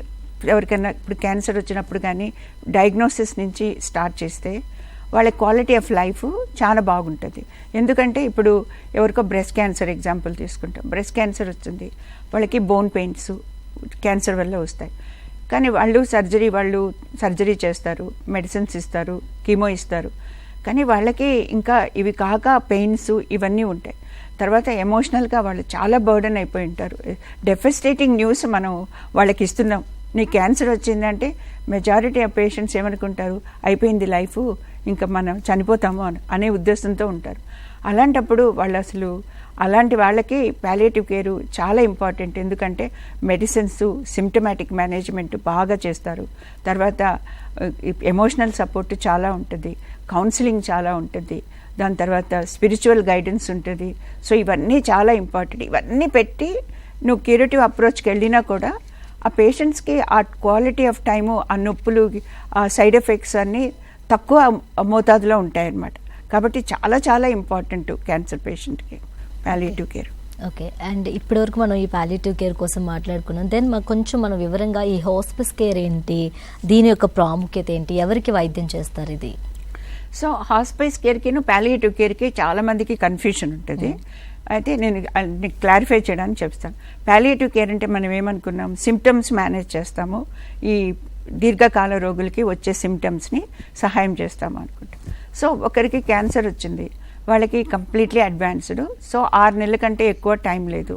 S2: ఎవరికైనా ఇప్పుడు క్యాన్సర్ వచ్చినప్పుడు కానీ డయాగ్నోసిస్ నుంచి స్టార్ట్ చేస్తే వాళ్ళ క్వాలిటీ ఆఫ్ లైఫ్ చాలా బాగుంటుంది. ఎందుకంటే ఇప్పుడు ఎవరికో బ్రెస్ట్ క్యాన్సర్ ఎగ్జాంపుల్ తీసుకుంటాం. బ్రెస్ట్ క్యాన్సర్ వచ్చింది, వాళ్ళకి బోన్ పెయిన్స్ క్యాన్సర్ వల్ల వస్తాయి. కానీ వాళ్ళు సర్జరీ చేస్తారు, మెడిసిన్స్ ఇస్తారు, కీమో ఇస్తారు. కానీ వాళ్ళకి ఇంకా ఇవి కాక పెయిన్స్ ఇవన్నీ ఉంటాయి. తర్వాత ఎమోషనల్గా వాళ్ళు చాలా బర్డెన్ అయిపోయి ఉంటారు. డెఫిస్టేటింగ్ న్యూస్ మనం వాళ్ళకి ఇస్తున్నాం, నీకు క్యాన్సర్ వచ్చిందంటే మెజారిటీ ఆఫ్ పేషెంట్స్ ఏమనుకుంటారు, అయిపోయింది లైఫ్, ఇంకా మనం చనిపోతాము అనే ఉద్దేశంతో ఉంటారు. అలాంటప్పుడు వాళ్ళు అసలు అలాంటి వాళ్ళకి పాలియేటివ్ కేరు చాలా ఇంపార్టెంట్. ఎందుకంటే మెడిసిన్స్, సిమ్టమాటిక్ మేనేజ్మెంట్ బాగా చేస్తారు. తర్వాత ఎమోషనల్ సపోర్ట్ చాలా ఉంటుంది, కౌన్సిలింగ్ చాలా ఉంటుంది, దాని తర్వాత స్పిరిచువల్ గైడెన్స్ ఉంటుంది. సో ఇవన్నీ చాలా ఇంపార్టెంట్. ఇవన్నీ పెట్టి నువ్వు క్యూరేటివ్ అప్రోచ్కి వెళ్ళినా కూడా ఆ పేషెంట్స్కి ఆ క్వాలిటీ ఆఫ్ టైము, ఆ నొప్పులు, ఆ సైడ్ ఎఫెక్ట్స్ అన్నీ తక్కువ మోతాదులో ఉంటాయన్నమాట. కాబట్టి చాలా చాలా ఇంపార్టెంట్ క్యాన్సర్ పేషెంట్కి పాలియేటివ్ కేర్.
S1: ఓకే. అండ్ ఇప్పటివరకు మనం ఈ పాలియేటివ్ కేర్ కోసం మాట్లాడుకున్నాం. దెన్ మాకు కొంచెం మనం వివరంగా ఈ హాస్పిస్ కేర్ ఏంటి, దీని యొక్క ప్రాముఖ్యత ఏంటి, ఎవరికి వైద్యం చేస్తారు ఇది?
S2: సో హాస్పిస్ కేర్కి పాలియేటివ్ కేర్కి చాలా మందికి కన్ఫ్యూషన్ ఉంటుంది. అయితే నేను క్లారిఫై చేయడానికి చెప్తాను. పాలియేటివ్ కేర్ అంటే మనం ఏమనుకున్నాం, సిమ్టమ్స్ మేనేజ్ చేస్తాము, ఈ దీర్ఘకాల రోగులకి వచ్చే సిమ్టమ్స్ని సహాయం చేస్తాము అనుకుంటాం. సో ఒకరికి క్యాన్సర్ వచ్చింది, వాళ్ళకి కంప్లీట్లీ అడ్వాన్స్డ్, సో 6 నెలల కంటే ఎక్కువ టైం లేదు,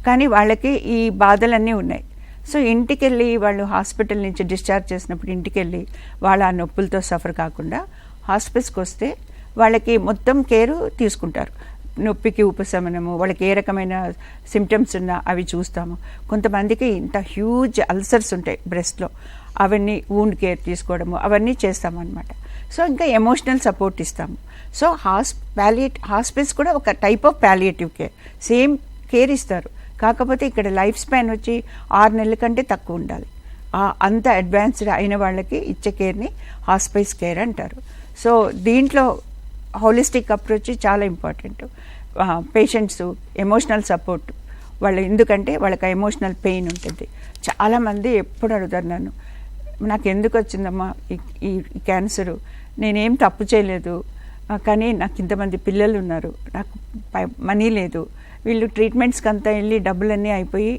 S2: కానీ వాళ్ళకి ఈ బాధలన్నీ ఉన్నాయి. సో ఇంటికి వెళ్ళి వాళ్ళు హాస్పిటల్ నుంచి డిశ్చార్జ్ చేసినప్పుడు ఇంటికి వెళ్ళి వాళ్ళ ఆ నొప్పులతో సఫర్ కాకుండా హాస్పిస్కి వస్తే వాళ్ళకి మొత్తం కేరు తీసుకుంటారు. నొప్పికి ఉపశమనము, వాళ్ళకి ఏ రకమైన సిమ్టమ్స్ ఉన్నా అవి చూస్తాము. కొంతమందికి ఇంత హ్యూజ్ అల్సర్స్ ఉంటాయి బ్రెస్ట్లో, అవన్నీ వూండ్ కేర్ తీసుకోవడము అవన్నీ చేస్తామన్నమాట. సో ఇంకా ఎమోషనల్ సపోర్ట్ ఇస్తాము. సో హాస్పిస్ కూడా ఒక type of palliative care, same care ఇస్తారు. కాకపోతే ఇక్కడ లైఫ్ స్పాన్ వచ్చి 6 నెలల కంటే తక్కువ ఉండాలి. అంత అడ్వాన్స్డ్ అయిన వాళ్ళకి ఇచ్చే కేర్ని హాస్పిస్ కేర్ అంటారు. సో దీంట్లో హోలిస్టిక్ అప్రోచ్ చాలా ఇంపార్టెంట్. పేషెంట్స్ ఎమోషనల్ సపోర్ట్ వాళ్ళు, ఎందుకంటే వాళ్ళకి ఎమోషనల్ పెయిన్ ఉంటుంది. చాలామంది ఎప్పుడు అడుగుతారు నన్ను, నాకు ఎందుకు వచ్చిందమ్మా ఈ క్యాన్సరు, నేనేం తప్పు చేయలేదు, కానీ నాకు ఇంతమంది పిల్లలు ఉన్నారు, నాకు మనీ లేదు, వీళ్ళు ట్రీట్మెంట్స్కి అంతా వెళ్ళి డబ్బులన్నీ అయిపోయి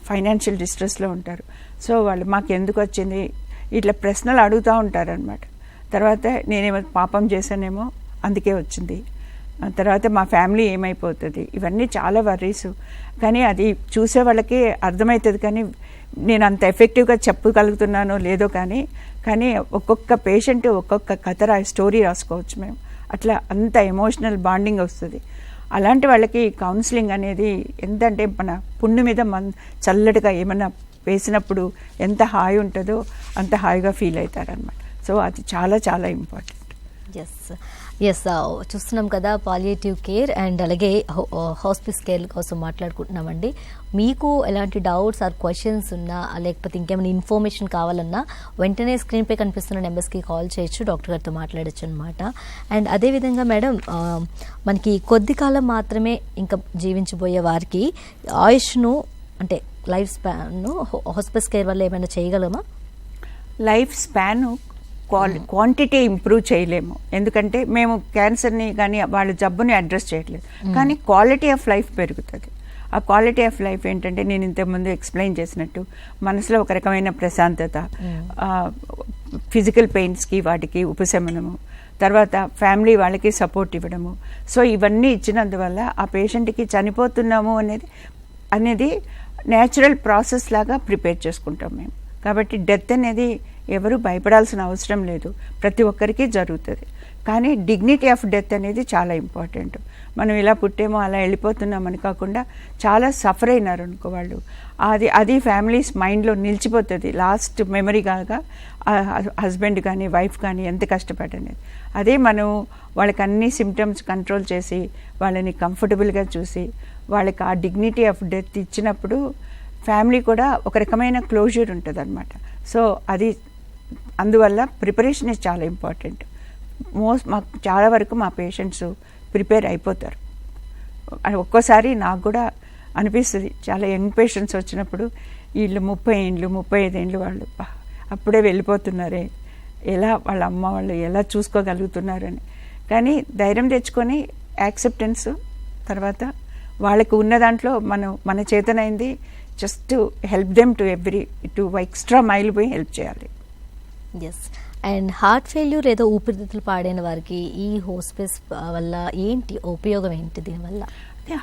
S2: ఫైనాన్షియల్ డిస్ట్రెస్లో ఉంటారు. సో వాళ్ళు మాకు ఎందుకు వచ్చింది ఇట్లా ప్రశ్నలు అడుగుతూ ఉంటారనమాట. తర్వాత నేనేమో పాపం చేశానేమో అందుకే వచ్చింది, తర్వాత మా ఫ్యామిలీ ఏమైపోతుంది, ఇవన్నీ చాలా వర్రీస్. కానీ అది చూసే వాళ్ళకి అర్థమవుతుంది, కానీ నేను అంత ఎఫెక్టివ్గా చెప్పగలుగుతున్నానో లేదో కానీ ఒక్కొక్క పేషెంట్ ఒక్కొక్క కథ స్టోరీ రాసుకోవచ్చు మేము, అట్లా అంత ఎమోషనల్ బాండింగ్ వస్తుంది. అలాంటి వాళ్ళకి కౌన్సిలింగ్ అనేది ఎంతంటే మన పుండు మీద చల్లటిగా ఏమన్నా వేసినప్పుడు ఎంత హాయి ఉంటుందో అంత హాయిగా ఫీల్ అవుతారనమాట. సో అది చాలా చాలా ఇంపార్టెంట్.
S1: ఎస్ చూస్తున్నాం కదా, పాలియేటివ్ కేర్ అండ్ అలాగే హాస్పిస్ కేర్ కోసం మాట్లాడుకుంటున్నామండి. మీకు ఎలాంటి డౌట్స్ ఆర్ క్వశ్చన్స్ ఉన్నా, లేకపోతే ఇంకేమైనా ఇన్ఫర్మేషన్ కావాలన్నా వెంటనే స్క్రీన్పై కనిపిస్తున్న నెంబర్స్కి కాల్ చేయొచ్చు, డాక్టర్ గారితో మాట్లాడచ్చు అనమాట. అండ్ అదేవిధంగా మేడం, మనకి కొద్ది కాలం మాత్రమే ఇంకా జీవించబోయే వారికి ఆయుష్ను అంటే లైఫ్ స్పాన్ను హాస్పిస్ కేర్ వల్ల ఏమైనా చేయగలమా?
S2: లైఫ్ స్పాన్ క్వాంటిటీ ఇంప్రూవ్ చేయలేము, ఎందుకంటే మేము క్యాన్సర్ని కానీ వాళ్ళ జబ్బుని అడ్రస్ చేయట్లేదు, కానీ క్వాలిటీ ఆఫ్ లైఫ్ పెరుగుతుంది. ఆ క్వాలిటీ ఆఫ్ లైఫ్ ఏంటంటే నేను ఇంతకుముందు ఎక్స్ప్లెయిన్ చేసినట్టు మనసులో ఒక రకమైన ప్రశాంతత, ఫిజికల్ పెయిన్స్కి వాటికి ఉపశమనము, తర్వాత ఫ్యామిలీ వాళ్ళకి సపోర్ట్ ఇవ్వడము. సో ఇవన్నీ ఇచ్చినందువల్ల ఆ పేషెంట్కి చనిపోతున్నాము అనేది న్యాచురల్ ప్రాసెస్ లాగా ప్రిపేర్ చేసుకుంటాం మేము. కాబట్టి డెత్ అనేది ఎవరు భయపడాల్సిన అవసరం లేదు, ప్రతి ఒక్కరికి జరుగుతుంది. కానీ డిగ్నిటీ ఆఫ్ డెత్ అనేది చాలా ఇంపార్టెంట్. మనం ఇలా పుట్టేమో అలా వెళ్ళిపోతున్నామని కాకుండా చాలా సఫర్ అయినారు అనుకో వాళ్ళు, అది ఫ్యామిలీస్ మైండ్లో నిలిచిపోతుంది లాస్ట్ మెమరీ కాగా, హస్బెండ్ కానీ వైఫ్ కానీ ఎంత కష్టపడనేది. అదే మనం వాళ్ళకి అన్ని సిమ్టమ్స్ కంట్రోల్ చేసి వాళ్ళని కంఫర్టబుల్గా చూసి వాళ్ళకి ఆ డిగ్నిటీ ఆఫ్ డెత్ ఇచ్చినప్పుడు ఫ్యామిలీ కూడా ఒక రకమైన క్లోజర్ ఉంటుంది అనమాట. సో అది అందువల్ల ప్రిపరేషన్ ఇస్ చాలా ఇంపార్టెంట్. మాకు చాలా వరకు మా పేషెంట్స్ ప్రిపేర్ అయిపోతారు. ఒక్కోసారి నాకు కూడా అనిపిస్తుంది, చాలా యంగ్ పేషెంట్స్ వచ్చినప్పుడు వీళ్ళు 30 ఏండ్లు 35 ఏండ్లు వాళ్ళు అప్పుడే వెళ్ళిపోతున్నారే, ఎలా వాళ్ళ అమ్మ వాళ్ళు ఎలా చూసుకోగలుగుతున్నారని. కానీ ధైర్యం తెచ్చుకొని యాక్సెప్టెన్స్, తర్వాత వాళ్ళకి ఉన్న దాంట్లో మన చేతనైంది just help them to extra mile పోయి హెల్ప్ చేయాలి.
S1: ఎస్. అండ్ హార్ట్ ఫెయిల్యూర్ ఏదో ఊపిరితిత్తులు పాడైన వారికి ఈ హాస్పిస్ వల్ల ఏంటి ఉపయోగం ఏంటి దీనివల్ల?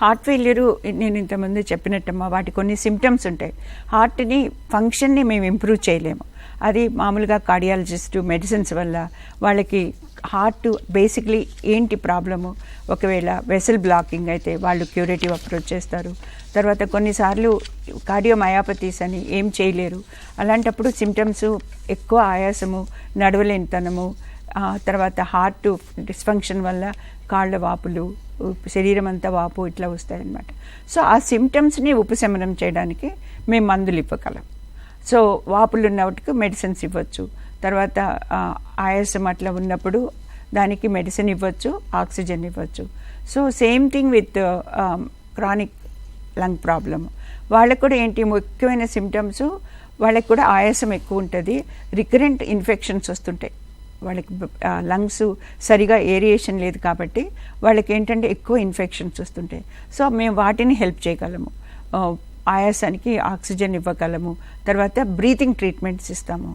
S2: హార్ట్ ఫెయిల్యూరు నేను ఇంతకుముందు చెప్పినట్టమ్మా, వాటి కొన్ని సిమ్టమ్స్ ఉంటాయి. హార్ట్ని ఫంక్షన్ని మేము ఇంప్రూవ్ చేయలేము, అది మామూలుగా కార్డియాలజిస్టు మెడిసిన్స్ వల్ల వాళ్ళకి హార్ట్ బేసిక్లీ ఏంటి ప్రాబ్లము, ఒకవేళ వెసల్ బ్లాకింగ్ అయితే వాళ్ళు క్యూరేటివ్ అప్రోచ్ చేస్తారు. తర్వాత కొన్నిసార్లు కార్డియోమయోపతీస్ అని ఏం చేయలేరు, అలాంటప్పుడు సిమ్టమ్స్ ఎక్కువ ఆయాసము, నడవలేనితనము, తర్వాత హార్ట్ డిస్ఫంక్షన్ వల్ల కాళ్ళ వాపులు, శరీరం అంతా వాపు ఇట్లా వస్తాయన్నమాట. సో ఆ సిమ్టమ్స్ని ఉపశమనం చేయడానికి మేము మందులు ఇవ్వగలం. సో వాపులు ఉన్నవాటికి మెడిసిన్స్ ఇవ్వచ్చు, తర్వాత ఆయాసం అట్లా ఉన్నప్పుడు దానికి మెడిసిన్ ఇవ్వచ్చు, ఆక్సిజన్ ఇవ్వచ్చు. So same thing with chronic lung problem. వాళ్ళకు కూడా ఏంటి ముఖ్యమైన సిమ్టమ్స్, వాళ్ళకి కూడా ఆయాసం ఎక్కువ ఉంటుంది, రికరెంట్ ఇన్ఫెక్షన్స్ వస్తుంటాయి. వాళ్ళకి లంగ్స్ సరిగా ఏరియేషన్ లేదు కాబట్టి వాళ్ళకి ఏంటంటే ఎక్కువ ఇన్ఫెక్షన్స్ వస్తుంటాయి. సో మేము వాటిని హెల్ప్ చేయగలము, ఆయాసానికి ఆక్సిజన్ ఇవ్వగలము, తర్వాత బ్రీతింగ్ ట్రీట్మెంట్స్ ఇస్తాము,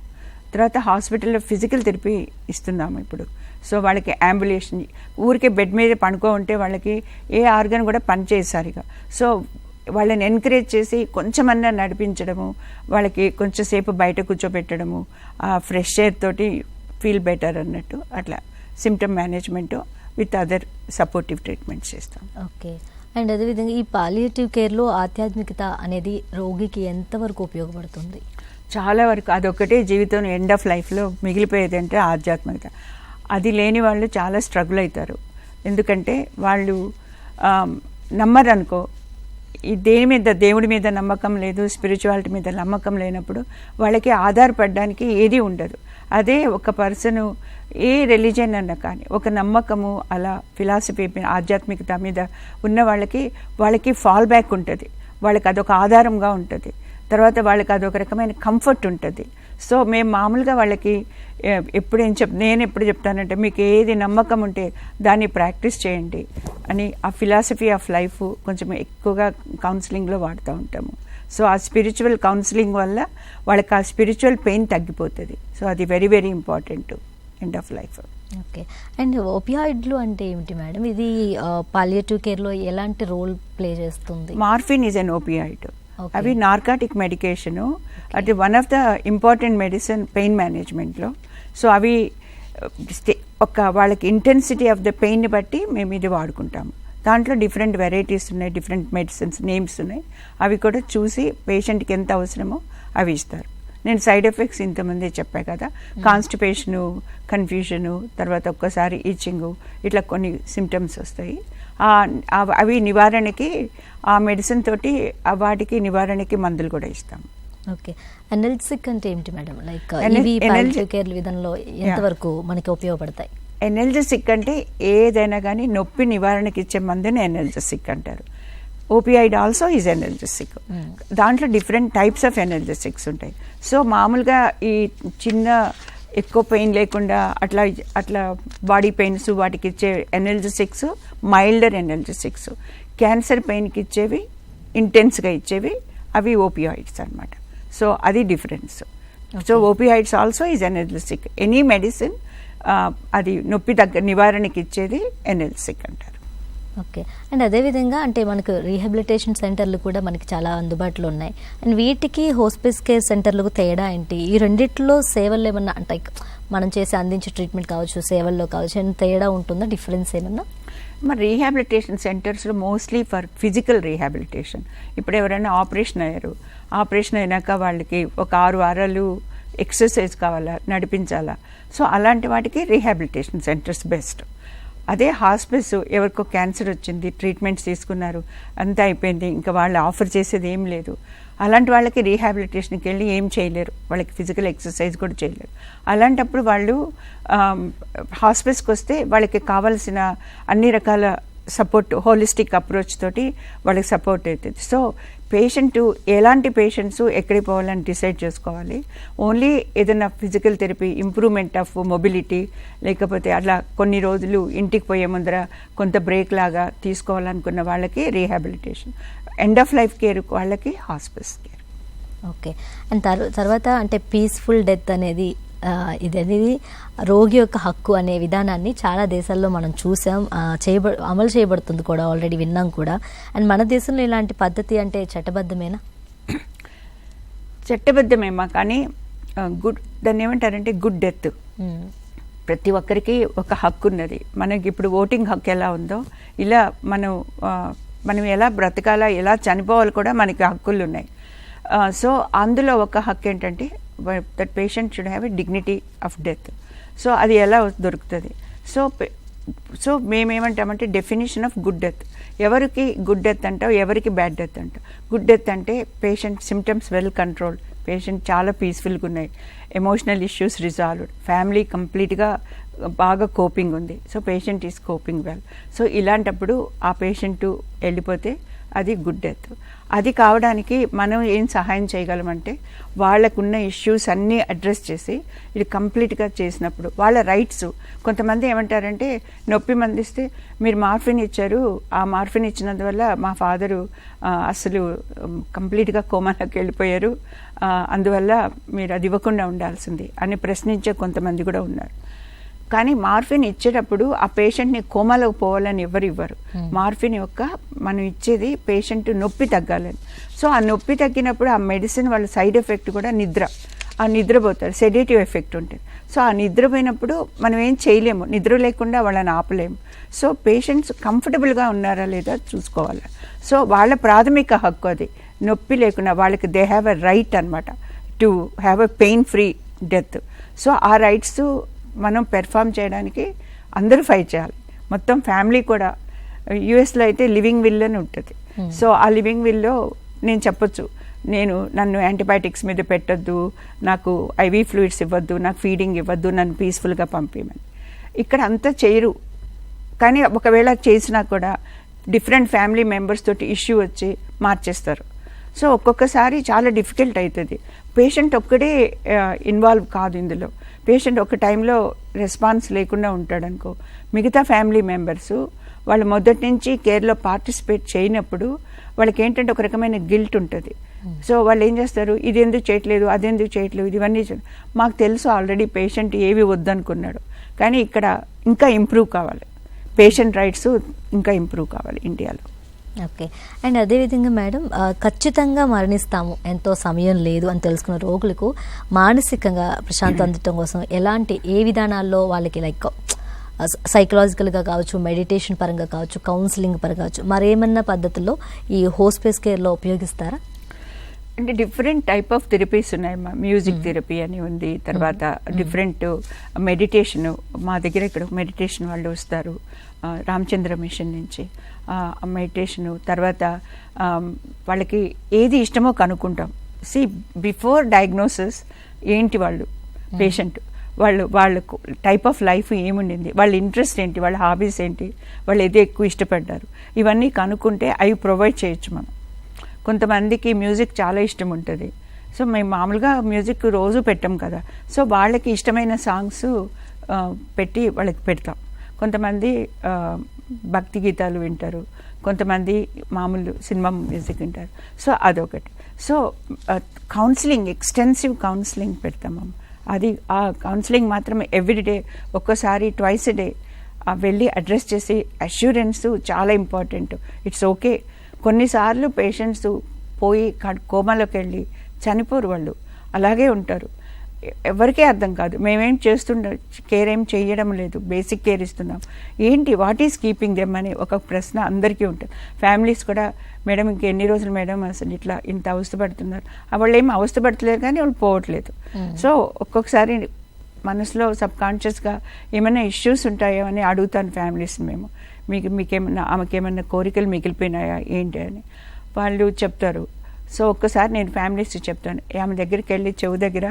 S2: తర్వాత హాస్పిటల్లో ఫిజికల్ థెరపీ ఇస్తున్నాము ఇప్పుడు. సో వాళ్ళకి అంబులేషన్, ఊరికే బెడ్ మీద పడుకో ఉంటే వాళ్ళకి ఏ ఆర్గన్ కూడా పనిచేయసారిగా. సో వాళ్ళని ఎంకరేజ్ చేసి కొంచెమన్నా నడిపించడము, వాళ్ళకి కొంచెంసేపు బయట కూర్చోబెట్టడము, ఫ్రెష్ ఎయిర్ తోటి ఫీల్ బెటర్ అన్నట్టు, అట్లా symptom management with other supportive treatments చేస్తాం.
S1: ఓకే. అండ్ అదేవిధంగా ఈ పాలియేటివ్ కేర్లో ఆధ్యాత్మికత అనేది రోగికి ఎంతవరకు ఉపయోగపడుతుంది?
S2: చాలా వరకు అదొకటే జీవితం ఎండ్ ఆఫ్ లైఫ్లో మిగిలిపోయేది అంటే ఆధ్యాత్మికత. అది లేని వాళ్ళు చాలా స్ట్రగుల్ అవుతారు. ఎందుకంటే వాళ్ళు నమ్మరు అనుకో, ఈ దేని మీద, దేవుడి మీద నమ్మకం లేదు, స్పిరిచువాలిటీ మీద నమ్మకం లేనప్పుడు వాళ్ళకి ఆధారపడడానికి ఏది ఉండదు. అదే ఒక పర్సను ఏ రిలీజియన్ అన్నా కానీ ఒక నమ్మకము, అలా ఫిలాసఫీ మీద, ఆధ్యాత్మికత మీద ఉన్న వాళ్ళకి ఫాల్ బ్యాక్ ఉంటుంది, వాళ్ళకి అదొక ఆధారంగా ఉంటుంది, తర్వాత వాళ్ళకి అదొక రకమైన కంఫర్ట్ ఉంటుంది. సో మేము మామూలుగా వాళ్ళకి నేను ఎప్పుడు చెప్తానంటే, మీకు ఏది నమ్మకం ఉంటే దాన్ని ప్రాక్టీస్ చేయండి అని ఆ ఫిలాసఫీ ఆఫ్ లైఫ్ కొంచెం ఎక్కువగా కౌన్సిలింగ్లో వాడుతూ ఉంటాము. సో ఆ స్పిరిచువల్ కౌన్సిలింగ్ వల్ల వాళ్ళకి ఆ స్పిరిచువల్ పెయిన్ తగ్గిపోతుంది. సో అది very very important end of life.
S1: Okay. And ఓపియాయిడ్లు అంటే ఏమిటి మేడం? ఇది పాలియేటివ్ కేర్లో ఎలాంటి రోల్ ప్లే చేస్తుంది?
S2: Morphine is an opioid. అవి నార్కాటిక్ మెడికేషను, అది one of the important medicine pain మేనేజ్మెంట్లో. సో అవి వాళ్ళకి ఇంటెన్సిటీ ఆఫ్ ద పెయిన్ని బట్టి మేము ఇది వాడుకుంటాము. దాంట్లో డిఫరెంట్ వెరైటీస్ ఉన్నాయి, డిఫరెంట్ మెడిసిన్స్ నేమ్స్ ఉన్నాయి. అవి కూడా చూసి పేషెంట్కి ఎంత అవసరమో అవి ఇస్తారు. నేను సైడ్ ఎఫెక్ట్స్ ఇంతమంది చెప్పా కదా, కాన్స్టిపేషను, కన్ఫ్యూజను, తర్వాత ఒక్కసారి ఈచింగు, ఇట్లా కొన్ని సిమ్టమ్స్ వస్తాయి. అవి నివారణకి ఆ మెడిసిన్ తోటి వాటికి నివారణకి మందులు కూడా ఇస్తాము.
S1: ఓకే. ఎనల్జెసిక్ అంటే ఏంటి మేడం? లైక్ ఇవి పాలియేటివ్ కేర్ విధానంలో ఎంతవరకు మనకి ఉపయోగపడతాయి?
S2: ఎనల్జెసిక్ అంటే ఏదైనా కానీ నొప్పి నివారణకి ఇచ్చే మందుని ఎనల్జెసిక్ అంటారు. Opioid also is analgesic. దాంట్లో డిఫరెంట్ టైప్స్ ఆఫ్ ఎనల్జెసిక్స్ ఉంటాయి. సో మామూలుగా ఈ చిన్న ఎక్కువ పెయిన్ లేకుండా అట్లా బాడీ పెయిన్స్ వాటికి ఇచ్చే ఎనల్జెసిక్స్ మైల్డర్ ఎనల్జెసిక్స్. క్యాన్సర్ పెయిన్కి ఇచ్చేవి, ఇంటెన్స్గా ఇచ్చేవి, అవి ఓపియాయిడ్స్ అనమాట. సో అది difference. So opioids also is analgesic. Any medicine అది నొప్పి నివారణకి ఇచ్చేది ఎనల్జెసిక్ అంటారు.
S1: ఓకే. అండ్ అదేవిధంగా అంటే మనకు రీహాబిలిటేషన్ సెంటర్లు కూడా మనకి చాలా అందుబాటులో ఉన్నాయి. అండ్ వీటికి హోస్పిస్ కేర్ సెంటర్లకు తేడా ఏంటి? ఈ రెండిట్లో సేవలు ఏమన్నా అంటే మనం అందించే ట్రీట్మెంట్ కావచ్చు, సేవల్లో కావచ్చు, ఏమైనా తేడా ఉంటుందా, డిఫరెన్స్ ఏమన్నా?
S2: మరి రీహాబిలిటేషన్ సెంటర్స్లో మోస్ట్లీ ఫర్ ఫిజికల్ రీహాబిలిటేషన్. ఇప్పుడు ఎవరైనా ఆపరేషన్ అయ్యారు, ఆపరేషన్ అయినాక వాళ్ళకి ఒక 6 వారాలు ఎక్సర్సైజ్ కావాలా, నడిపించాలా, సో అలాంటి వాటికి రీహాబిలిటేషన్ సెంటర్స్ బెస్ట్. అదే హాస్పిస్ ఎవరికో క్యాన్సర్ వచ్చింది, ట్రీట్మెంట్స్ తీసుకున్నారు, అంతా అయిపోయింది, ఇంకా వాళ్ళు ఆఫర్ చేసేది ఏం లేదు, అలాంటి వాళ్ళకి రీహాబిలిటేషన్కి వెళ్ళి ఏం చేయలేరు, వాళ్ళకి ఫిజికల్ ఎక్సర్సైజ్ కూడా చేయలేరు. అలాంటప్పుడు వాళ్ళు హాస్పిస్కి వస్తే వాళ్ళకి కావాల్సిన అన్ని రకాల సపోర్ట్, హోలిస్టిక్ అప్రోచ్ తోటి వాళ్ళకి సపోర్ట్ అవుతుంది. సో పేషెంట్ ఎలాంటి పేషెంట్స్ ఎక్కడికి పోవాలని డిసైడ్ చేసుకోవాలి. ఓన్లీ ఏదైనా physical therapy, improvement of mobility, లేకపోతే అట్లా కొన్ని రోజులు ఇంటికి పోయే ముందర కొంత బ్రేక్ లాగా తీసుకోవాలనుకున్న వాళ్ళకి rehabilitation, end of life care వాళ్ళకి హాస్పిస్ కేర్.
S1: ఓకే. అండ్ తర్వాత అంటే పీస్ఫుల్ డెత్ అనేది ఇది అనేది రోగి యొక్క హక్కు అనే విధానాన్ని చాలా దేశాల్లో మనం చూసాం, అమలు చేయబడుతుంది కూడా, ఆల్రెడీ విన్నాం కూడా. అండ్ మన దేశంలో ఇలాంటి పద్ధతి అంటే చట్టబద్ధమేనా?
S2: చట్టబద్ధమేమా, కానీ దాన్ని ఏమంటారంటే గుడ్ డెత్. ప్రతి ఒక్కరికి ఒక హక్కు ఉన్నది. మనకి ఇప్పుడు ఓటింగ్ హక్కు ఎలా ఉందో ఇలా మనం ఎలా బ్రతకాలా, ఎలా చనిపోవాలి కూడా మనకి హక్కులు ఉన్నాయి. సో అందులో ఒక హక్కు ఏంటంటే that patient should have a dignity of death. So అది ఎలా దొరుకుతుంది? సో మేమేమంటామంటే డెఫినేషన్ ఆఫ్ గుడ్ డెత్. ఎవరికి గుడ్ డెత్ అంటావు, ఎవరికి బ్యాడ్ డెత్ అంటావు? గుడ్ డెత్ అంటే patient symptoms well controlled, patient చాలా పీస్ఫుల్గా ఉన్నాయి, ఎమోషనల్ ఇష్యూస్ రిజాల్వ్డ్, ఫ్యామిలీ కంప్లీట్గా బాగా కోపింగ్ ఉంది, so patient is coping well. So ఇలాంటప్పుడు ఆ పేషెంట్ వెళ్ళిపోతే అది గుడ్ డెత్. అది కావడానికి మనం ఏం సహాయం చేయగలమంటే వాళ్ళకున్న ఇష్యూస్ అన్నీ అడ్రస్ చేసి ఇది కంప్లీట్గా చేసినప్పుడు వాళ్ళ రైట్స్. కొంతమంది ఏమంటారంటే నొప్పి మందిస్తే మీరు మార్ఫిన్ ఇచ్చారు, ఆ మార్ఫిన్ ఇచ్చినందువల్ల మా ఫాదరు అసలు కంప్లీట్గా కోమాలోకి వెళ్ళిపోయారు, అందువల్ల మీరు అది ఇవ్వకుండా ఉండాల్సింది అని ప్రశ్నించే కొంతమంది కూడా ఉన్నారు. కానీ మార్ఫిన్ ఇచ్చేటప్పుడు ఆ పేషెంట్ని కోమాలోకి పోవాలని ఎవరు ఇవ్వరు. మార్ఫిన్ యొక్క మనం ఇచ్చేది పేషెంట్ నొప్పి తగ్గాలని. సో ఆ నొప్పి తగ్గినప్పుడు ఆ మెడిసిన్ వాళ్ళ సైడ్ ఎఫెక్ట్ కూడా నిద్ర, ఆ నిద్రపోతారు, సెడేటివ్ ఎఫెక్ట్ ఉంటుంది. సో ఆ నిద్రపోయినప్పుడు మనం ఏం చేయలేము, నిద్ర లేకుండా వాళ్ళని ఆపలేము. సో పేషెంట్స్ కంఫర్టబుల్గా ఉన్నారా లేదా చూసుకోవాలి. సో వాళ్ళ ప్రాథమిక హక్కు అది, నొప్పి లేకుండా వాళ్ళకి దే హ్యావ్ ఎ రైట్ అనమాట to have a pain free death. So ఆ రైట్స్ మనం పెర్ఫామ్ చేయడానికి అందరూ ఫైట్ చేయాలి, మొత్తం ఫ్యామిలీ కూడా. యూఎస్లో అయితే లివింగ్ విల్ అని ఉంటుంది. సో ఆ లివింగ్ విల్లో నేను చెప్పొచ్చు, నన్ను యాంటీబయాటిక్స్ మీద పెట్టొద్దు, నాకు ఐవీ ఫ్లూయిడ్స్ ఇవ్వద్దు, నాకు ఫీడింగ్ ఇవ్వద్దు, నన్ను పీస్ఫుల్గా పంపించమని. ఇక్కడ అంతా చేయరు. కానీ ఒకవేళ చేసినా కూడా డిఫరెంట్ ఫ్యామిలీ మెంబర్స్ తోటి ఇష్యూ వచ్చి మార్చేస్తారు. సో ఒక్కొక్కసారి చాలా డిఫికల్ట్ అవుతుంది. పేషెంట్ ఒక్కడే ఇన్వాల్వ్ కాదు ఇందులో. పేషెంట్ ఒక టైంలో రెస్పాన్స్ లేకుండా ఉంటాడనుకో, మిగతా ఫ్యామిలీ మెంబర్స్ వాళ్ళు మొదటి నుంచి కేర్లో పార్టిసిపేట్ చేయనప్పుడు వాళ్ళకి ఏంటంటే ఒక రకమైన గిల్ట్ ఉంటుంది. సో వాళ్ళు ఏం చేస్తారు, ఇది ఎందుకు చేయట్లేదు, అదెందుకు చేయట్లేదు, ఇవన్నీ మాకు తెలుసు ఆల్రెడీ పేషెంట్ ఏవి వద్దనుకున్నాడు. కానీ ఇక్కడ ఇంకా ఇంప్రూవ్ కావాలి, పేషెంట్ రైట్స్ ఇంకా ఇంప్రూవ్ కావాలి ఇండియాలో.
S1: ఓకే. అండ్ అదేవిధంగా మేడం, ఖచ్చితంగా మరణిస్తాము, ఎంతో సమయం లేదు అని తెలుసుకున్న రోగులకు మానసికంగా ప్రశాంతత అందటం కోసం ఏ విధానాల్లో వాళ్ళకి లైక్ సైకలాజికల్గా కావచ్చు, మెడిటేషన్ పరంగా కావచ్చు, కౌన్సిలింగ్ పరంగా కావచ్చు, మరేమన్నా పద్ధతుల్లో ఈ హోస్పిస్ కేర్లో ఉపయోగిస్తారా?
S2: అంటే డిఫరెంట్ టైప్ ఆఫ్ థెరపీస్ ఉన్నాయి. మ్యూజిక్ థెరపీ అని ఉంది, తర్వాత డిఫరెంట్ మెడిటేషన్. మా దగ్గర ఇక్కడ మెడిటేషన్ వాళ్ళు వస్తారు రామచంద్ర మిషన్ నుంచి. మెడిటేషను తర్వాత వాళ్ళకి ఏది ఇష్టమో కనుక్కుంటాం. బిఫోర్ డయాగ్నోసిస్ ఏంటి వాళ్ళు పేషెంట్, వాళ్ళకు టైప్ ఆఫ్ లైఫ్ ఏముండింది, వాళ్ళ ఇంట్రెస్ట్ ఏంటి, వాళ్ళ హాబీస్ ఏంటి, వాళ్ళు ఏదో ఎక్కువ ఇష్టపడ్డారు, ఇవన్నీ కనుక్కుంటే అవి ప్రొవైడ్ చేయొచ్చు మనం. కొంతమందికి మ్యూజిక్ చాలా ఇష్టం ఉంటుంది. సో మేము మామూలుగా మ్యూజిక్ రోజు పెట్టాం కదా, సో వాళ్ళకి ఇష్టమైన సాంగ్స్ పెట్టి వాళ్ళకి పెడతాం. కొంతమంది భక్తి గీతాలు వింటారు, కొంతమంది మామూలు సినిమా మ్యూజిక్ వింటారు. సో అదొకటి. సో కౌన్సిలింగ్, ఎక్స్టెన్సివ్ కౌన్సిలింగ్ పెడతాము. అది ఆ కౌన్సిలింగ్ మాత్రం ఎవ్రీడే, ఒక్కసారి ట్వైస్ ఎ డే వెళ్ళి అడ్రస్ చేసి అష్యూరెన్స్ చాలా ఇంపార్టెంట్. It's okay. కొన్నిసార్లు పేషెంట్స్ పోయి కోమాలోకి వెళ్ళి చనిపోరు, వాళ్ళు అలాగే ఉంటారు, ఎవరికీ అర్థం కాదు. మేమేం కేర్ ఏం చేయడం లేదు, బేసిక్ కేర్ ఇస్తున్నాం. వాట్ ఈస్ కీపింగ్ దెమ్ అని ఒక ప్రశ్న అందరికీ ఉంటుంది. ఫ్యామిలీస్ కూడా, మేడం ఇంకెన్ని రోజులు మేడం అసలు ఇట్లా ఇంత అవస్థపడుతున్నారు, వాళ్ళు ఏం అవస్థపడతలేరు కానీ వాళ్ళు పోవట్లేదు. సో ఒక్కొక్కసారి మనసులో సబ్ కాన్షియస్గా ఏమైనా ఇష్యూస్ ఉంటాయో అని అడుగుతాను ఫ్యామిలీస్ని. మీకేమన్నా ఆమెకేమన్నా కోరికలు మిగిలిపోయినాయా ఏంటి అని వాళ్ళు చెప్తారు. సో ఒక్కసారి నేను ఫ్యామిలీస్ చెప్తాను, ఆమె దగ్గరికి వెళ్ళి చెవు దగ్గర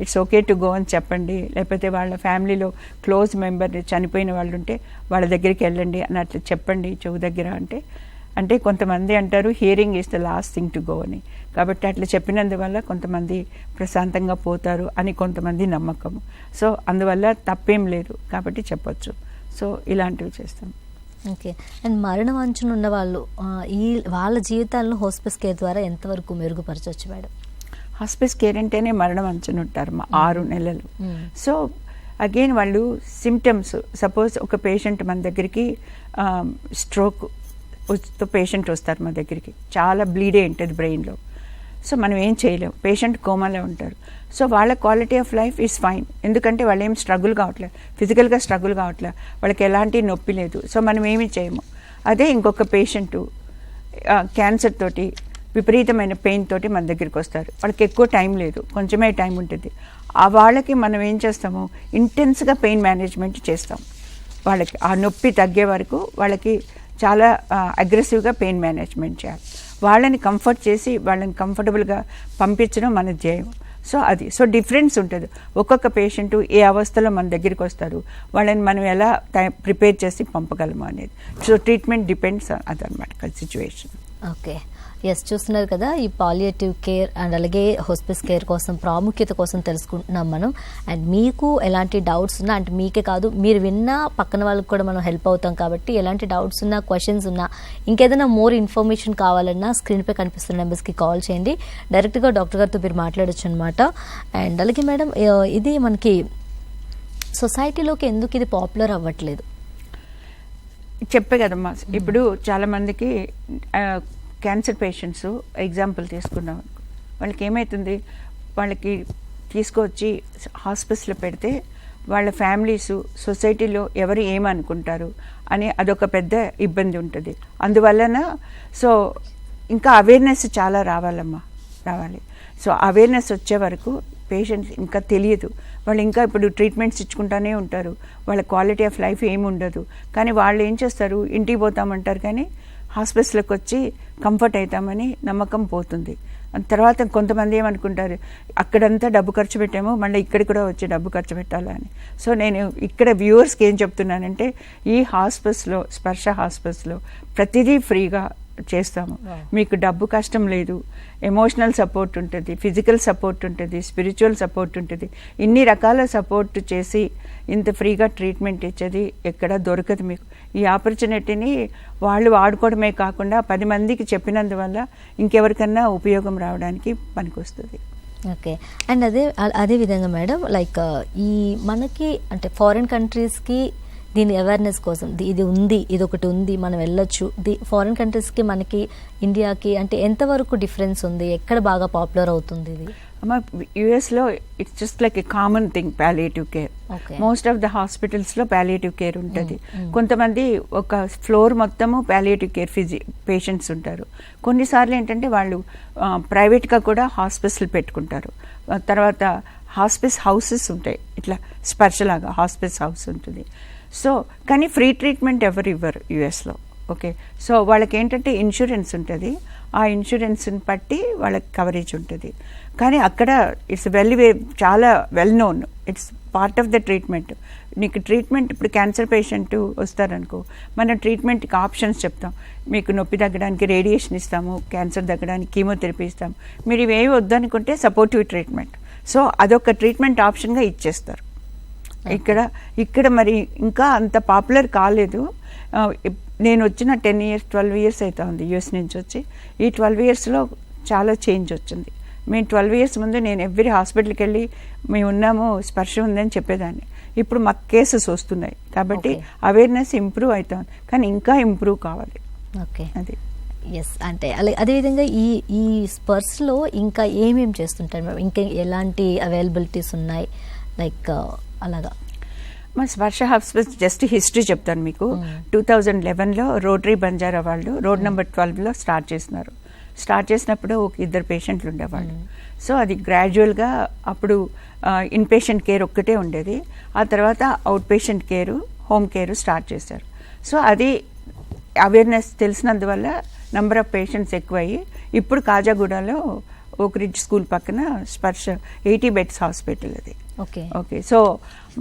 S2: ఇట్స్ ఓకే టు గో అని చెప్పండి, లేకపోతే వాళ్ళ ఫ్యామిలీలో క్లోజ్ మెంబర్ చనిపోయిన వాళ్ళు ఉంటే వాళ్ళ దగ్గరికి వెళ్ళండి అని అట్లా చెప్పండి చెవు దగ్గర. అంటే కొంతమంది అంటారు hearing is the last thing to go అని. కాబట్టి అట్లా చెప్పినందువల్ల కొంతమంది ప్రశాంతంగా పోతారు అని కొంతమంది నమ్మకము. సో అందువల్ల తప్పేం లేదు కాబట్టి చెప్పొచ్చు. సో ఇలాంటివి చేస్తాం.
S1: ఓకే. అండ్ మరణం అంచున ఉన్న వాళ్ళు వాళ్ళ జీవితాలను హోస్పిస్ కేర్ ద్వారా ఎంతవరకు మెరుగుపరచవచ్చు మేడం?
S2: హాస్పిస్ కేర్ అంటేనే మరణం అంచున ఉంటారు 6 నెలలు. సో అగైన్ వాళ్ళు సిమ్టమ్స్, సపోజ్ ఒక పేషెంట్ మన దగ్గరికి స్ట్రోక్ పేషెంట్ వస్తారు మన దగ్గరికి, చాలా బ్లీడే ఉంటుంది బ్రెయిన్లో. సో మనం ఏం చేయలేం, పేషెంట్ కోమాలో ఉంటారు. సో వాళ్ళ quality of life is fine, ఎందుకంటే వాళ్ళు ఏం స్ట్రగుల్ కావట్లేదు, ఫిజికల్గా స్ట్రగుల్ కావట్లేదు, వాళ్ళకి ఎలాంటి నొప్పి లేదు. సో మనం ఏమీ చేయము. అదే ఇంకొక పేషెంట్ క్యాన్సర్ తోటి విపరీతమైన పెయిన్ తోటి మన దగ్గరికి వస్తారు, వాళ్ళకి ఎక్కువ టైం లేదు, కొంచెమే టైం ఉంటుంది. వాళ్ళకి మనం ఏం చేస్తాము, ఇంటెన్స్గా పెయిన్ మేనేజ్మెంట్ చేస్తాం. వాళ్ళకి ఆ నొప్పి తగ్గే వరకు వాళ్ళకి చాలా అగ్రెసివ్గా పెయిన్ మేనేజ్మెంట్ చేయాలి. వాళ్ళని కంఫర్ట్ చేసి వాళ్ళని కంఫర్టబుల్గా పంపించడం మన ధ్యేయం. సో అది సో డిఫరెన్స్ ఉంటుంది. ఒక్కొక్క పేషెంట్ ఏ అవస్థలో మన దగ్గరికి వస్తారు, వాళ్ళని మనం ఎలా ప్రిపేర్ చేసి పంపగలము అనేది. సో ట్రీట్మెంట్ డిపెండ్స్ అదనమాట సిచ్యువేషన్.
S1: ఓకే, ఎస్, చూస్తున్నారు కదా, ఈ పాలియేటివ్ కేర్ అండ్ అలాగే హోస్పిస్ కేర్ కోసం ప్రాముఖ్యత కోసం తెలుసుకుంటున్నాం మనం. అండ్ మీకు ఎలాంటి డౌట్స్ ఉన్నా, అంటే మీకే కాదు, మీరు విన్నా పక్కన వాళ్ళకి కూడా మనం హెల్ప్ అవుతాం కాబట్టి ఎలాంటి డౌట్స్ ఉన్నా, క్వశ్చన్స్ ఉన్నా, ఇంకేదైనా మోర్ ఇన్ఫర్మేషన్ కావాలన్నా స్క్రీన్పై కనిపిస్తున్న నెంబర్స్కి కాల్ చేయండి. డైరెక్ట్గా డాక్టర్ గారితో మీరు మాట్లాడొచ్చు అనమాట. అండ్ అలాగే మేడం, ఇది మనకి సొసైటీలోకి ఎందుకు ఇది పాపులర్ అవ్వట్లేదు?
S2: చెప్పే కదమ్మా, ఇప్పుడు చాలామందికి క్యాన్సర్ పేషెంట్స్ ఎగ్జాంపుల్ తీసుకున్నాం, వాళ్ళకి ఏమవుతుంది, వాళ్ళకి తీసుకొచ్చి హాస్పిటల్లో పెడితే వాళ్ళ ఫ్యామిలీస్, సొసైటీలో ఎవరు ఏమనుకుంటారు అని అదొక పెద్ద ఇబ్బంది ఉంటుంది. అందువలన సో ఇంకా అవేర్నెస్ చాలా రావాలి. సో అవేర్నెస్ వచ్చే వరకు పేషెంట్స్ ఇంకా తెలియదు, వాళ్ళు ఇంకా ఇప్పుడు ట్రీట్మెంట్స్ ఇచ్చుకుంటానే ఉంటారు, వాళ్ళ క్వాలిటీ ఆఫ్ లైఫ్ ఏమి ఉండదు. కానీ వాళ్ళు ఏం చేస్తారు, ఇంటికి పోతామంటారు కానీ హాస్పిటల్కి వచ్చి కంఫర్ట్ అవుతామని నమ్మకం పోతుంది. తర్వాత కొంతమంది ఏమనుకుంటారు, అక్కడంతా డబ్బు ఖర్చు పెట్టాము, మళ్ళీ ఇక్కడ కూడా వచ్చి డబ్బు ఖర్చు పెట్టాలని. సో నేను ఇక్కడ వ్యూవర్స్కి ఏం చెప్తున్నానంటే, ఈ హాస్పిటల్స్లో, స్పర్శ హాస్పిటల్స్లో ప్రతిదీ ఫ్రీగా చేస్తాము. మీకు డబ్బు కష్టం లేదు, ఎమోషనల్ సపోర్ట్ ఉంటుంది, ఫిజికల్ సపోర్ట్ ఉంటుంది, స్పిరిచువల్ సపోర్ట్ ఉంటుంది. ఇన్ని రకాల సపోర్ట్ చేసి ఇంత ఫ్రీగా ట్రీట్మెంట్ ఇచ్చేది ఎక్కడ దొరకదు మీకు. ఈ ఆపర్చునిటీని వాళ్ళు వాడుకోవడమే కాకుండా 10 మందికి చెప్పినందువల్ల ఇంకెవరికన్నా ఉపయోగం రావడానికి పనికొస్తుంది.
S1: ఓకే, అండ్ అదే విధంగా మేడం, లైక్ ఈ మనకి అంటే ఫారిన్ కంట్రీస్కి దీని అవేర్నెస్ కోసం ఇది ఉంది, ఇది ఒకటి ఉంది, మనం వెళ్ళొచ్చు, ఫారిన్ కంట్రీస్కి మనకి ఇండియాకి అంటే ఎంతవరకు డిఫరెన్స్ ఉంది, ఎక్కడ బాగా పాపులర్ అవుతుంది ఇది?
S2: అమ్మ, యుఎస్లో it's just like a common thing palliative care. Most of the హాస్పిటల్స్లో పాలియేటివ్ కేర్ ఉంటుంది. కొంతమంది ఒక ఫ్లోర్ మొత్తము పాలియేటివ్ కేర్ పేషెంట్స్ ఉంటారు. కొన్నిసార్లు ఏంటంటే వాళ్ళు ప్రైవేట్గా కూడా హాస్పిటల్ పెట్టుకుంటారు. తర్వాత హాస్పిస్ హౌసెస్ ఉంటాయి, ఇట్లా స్పర్శలాగా హాస్పిస్ హౌస్ ఉంటుంది. సో కానీ ఫ్రీ ట్రీట్మెంట్ ఎవరు ఇవ్వరు యుఎస్లో. ఓకే, సో వాళ్ళకి ఏంటంటే ఇన్సూరెన్స్ ఉంటుంది, ఆ ఇన్సూరెన్స్ని బట్టి వాళ్ళకి కవరేజ్ ఉంటుంది. కానీ అక్కడ ఇట్స్ చాలా well known, it's part of the treatment. నీకు ట్రీట్మెంట్ ఇప్పుడు క్యాన్సర్ పేషెంట్ వస్తారనుకో, మనం ట్రీట్మెంట్కి ఆప్షన్స్ చెప్తాం. మీకు నొప్పి తగ్గడానికి రేడియేషన్ ఇస్తాము, క్యాన్సర్ తగ్గడానికి కీమోథెరపీ ఇస్తాము, మీరు ఇవేవి వద్దనుకుంటే సపోర్టివ్ ట్రీట్మెంట్. సో అదొక ట్రీట్మెంట్ ఆప్షన్గా ఇచ్చేస్తారు. ఇక్కడ మరి ఇంకా అంత పాపులర్ కాలేదు. నేను వచ్చిన 10 years 12 years అవుతా ఉంది యూఎస్ నుంచి వచ్చి. ఈ 12 yearsలో చాలా చేంజ్ వచ్చింది. మేము 12 years ముందు నేను ఎవ్రీ హాస్పిటల్కి వెళ్ళి మేము ఉన్నాము, స్పర్శ ఉందని చెప్పేదాన్ని. ఇప్పుడు మాకు కేసెస్ వస్తున్నాయి కాబట్టి అవేర్నెస్ ఇంప్రూవ్ అవుతాం, కానీ ఇంకా ఇంప్రూవ్ కావాలి.
S1: ఓకే,
S2: అది
S1: ఎస్. అంటే అదేవిధంగా ఈ స్పర్శలో ఇంకా ఏమేమి చేస్తుంటారు మేడం, ఇంకా ఎలాంటి అవైలబిలిటీస్ ఉన్నాయి, లైక్ అలాగా?
S2: మా స్పర్శ హాస్పిటల్ జస్ట్ హిస్టరీ చెప్తాను మీకు. 2011లో రోటరీ బంజారా వాళ్ళు రోడ్ నెంబర్ 12లో స్టార్ట్ చేసినారు. స్టార్ట్ చేసినప్పుడు ఒక 2 పేషెంట్లు ఉండేవాళ్ళు. సో అది గ్రాడ్యువల్గా అప్పుడు ఇన్ పేషెంట్ కేర్ ఒక్కటే ఉండేది. ఆ తర్వాత out patient care, home care start చేశారు. సో అది అవేర్నెస్ తెలిసినందువల్ల నెంబర్ ఆఫ్ పేషెంట్స్ ఎక్కువయ్యి ఇప్పుడు కాజాగూడలో ఓక్ రిడ్జ్ స్కూల్ పక్కన స్పర్శ 80 beds హాస్పిటల్ అది. ఓకే, సో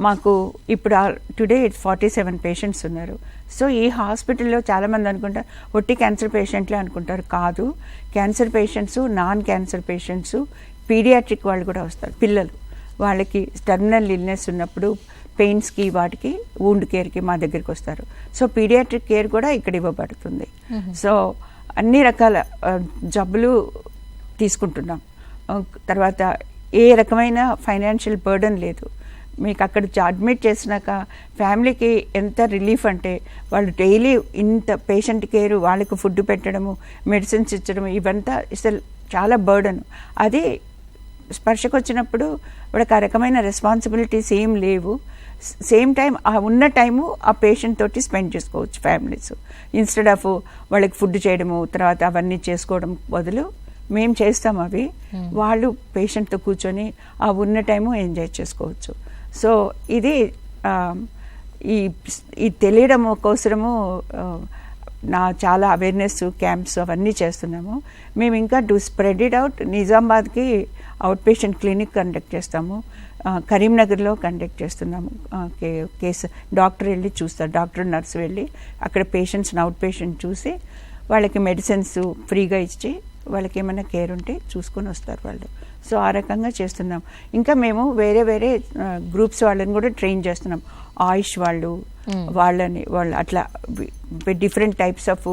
S2: మాకు ఇప్పుడు టుడే 47 పేషెంట్స్ ఉన్నారు. సో ఈ హాస్పిటల్లో చాలామంది అనుకుంటారు ఒట్టి క్యాన్సర్ పేషెంట్లే అనుకుంటారు. కాదు, cancer patients, non cancer patients, paediatric వాళ్ళు కూడా వస్తారు. పిల్లలు వాళ్ళకి టెర్మినల్ ఇల్నెస్ ఉన్నప్పుడు పెయిన్స్కి, వాటికి, వూండ్ కేర్కి మా దగ్గరికి వస్తారు. సో పీడియాట్రిక్ కేర్ కూడా ఇక్కడ ఇవ్వబడుతుంది. సో అన్ని రకాల జబ్బులు తీసుకుంటున్నాం. తర్వాత ఏ రకమైన ఫైనాన్షియల్ బర్డన్ లేదు. మీకు అక్కడ అడ్మిట్ చేసినాక ఫ్యామిలీకి ఎంత రిలీఫ్ అంటే, వాళ్ళు డైలీ ఇంత పేషెంట్ కేరు, వాళ్ళకి ఫుడ్ పెట్టడము, మెడిసిన్స్ ఇచ్చడము, ఇవంతా అసలు చాలా బర్డన్. అది స్పర్శకు వచ్చినప్పుడు వాళ్ళకి ఆ రకమైన రెస్పాన్సిబిలిటీస్ ఏం లేవు. సేమ్ టైం ఆ ఉన్న టైము ఆ పేషెంట్ తోటి స్పెండ్ చేసుకోవచ్చు ఫ్యామిలీస్. ఇన్స్టెడ్ ఆఫ్ వాళ్ళకి ఫుడ్ చేయడము, తర్వాత అవన్నీ చేసుకోవడం బదులు మేము చేస్తాం అవి. వాళ్ళు పేషెంట్తో కూర్చొని ఆ ఉన్న టైము ఎంజాయ్ చేసుకోవచ్చు. సో ఇది ఈ తెలియడం కోసము చాలా అవేర్నెస్ క్యాంప్స్ అవన్నీ చేస్తున్నాము. మేము ఇంకా టు స్ప్రెడ్ ఇట్ అవుట్, నిజామాబాద్కి అవుట్ పేషెంట్ క్లినిక్ కండక్ట్ చేస్తాము, కరీంనగర్లో కండక్ట్ చేస్తున్నాము. కేసు డాక్టర్ వెళ్ళి చూస్తారు, డాక్టర్ నర్సు వెళ్ళి అక్కడ పేషెంట్స్ని అవుట్ పేషెంట్ చూసి వాళ్ళకి మెడిసిన్స్ ఫ్రీగా ఇచ్చి వాళ్ళకి ఏమైనా కేర్ ఉంటే చూసుకొని వస్తారు వాళ్ళు. సో ఆ రకంగా చేస్తున్నాం. ఇంకా మేము వేరే వేరే గ్రూప్స్ వాళ్ళని కూడా ట్రైన్ చేస్తున్నాం. ఆయుష్ వాళ్ళు వాళ్ళు అట్లా డిఫరెంట్ టైప్స్ ఆఫ్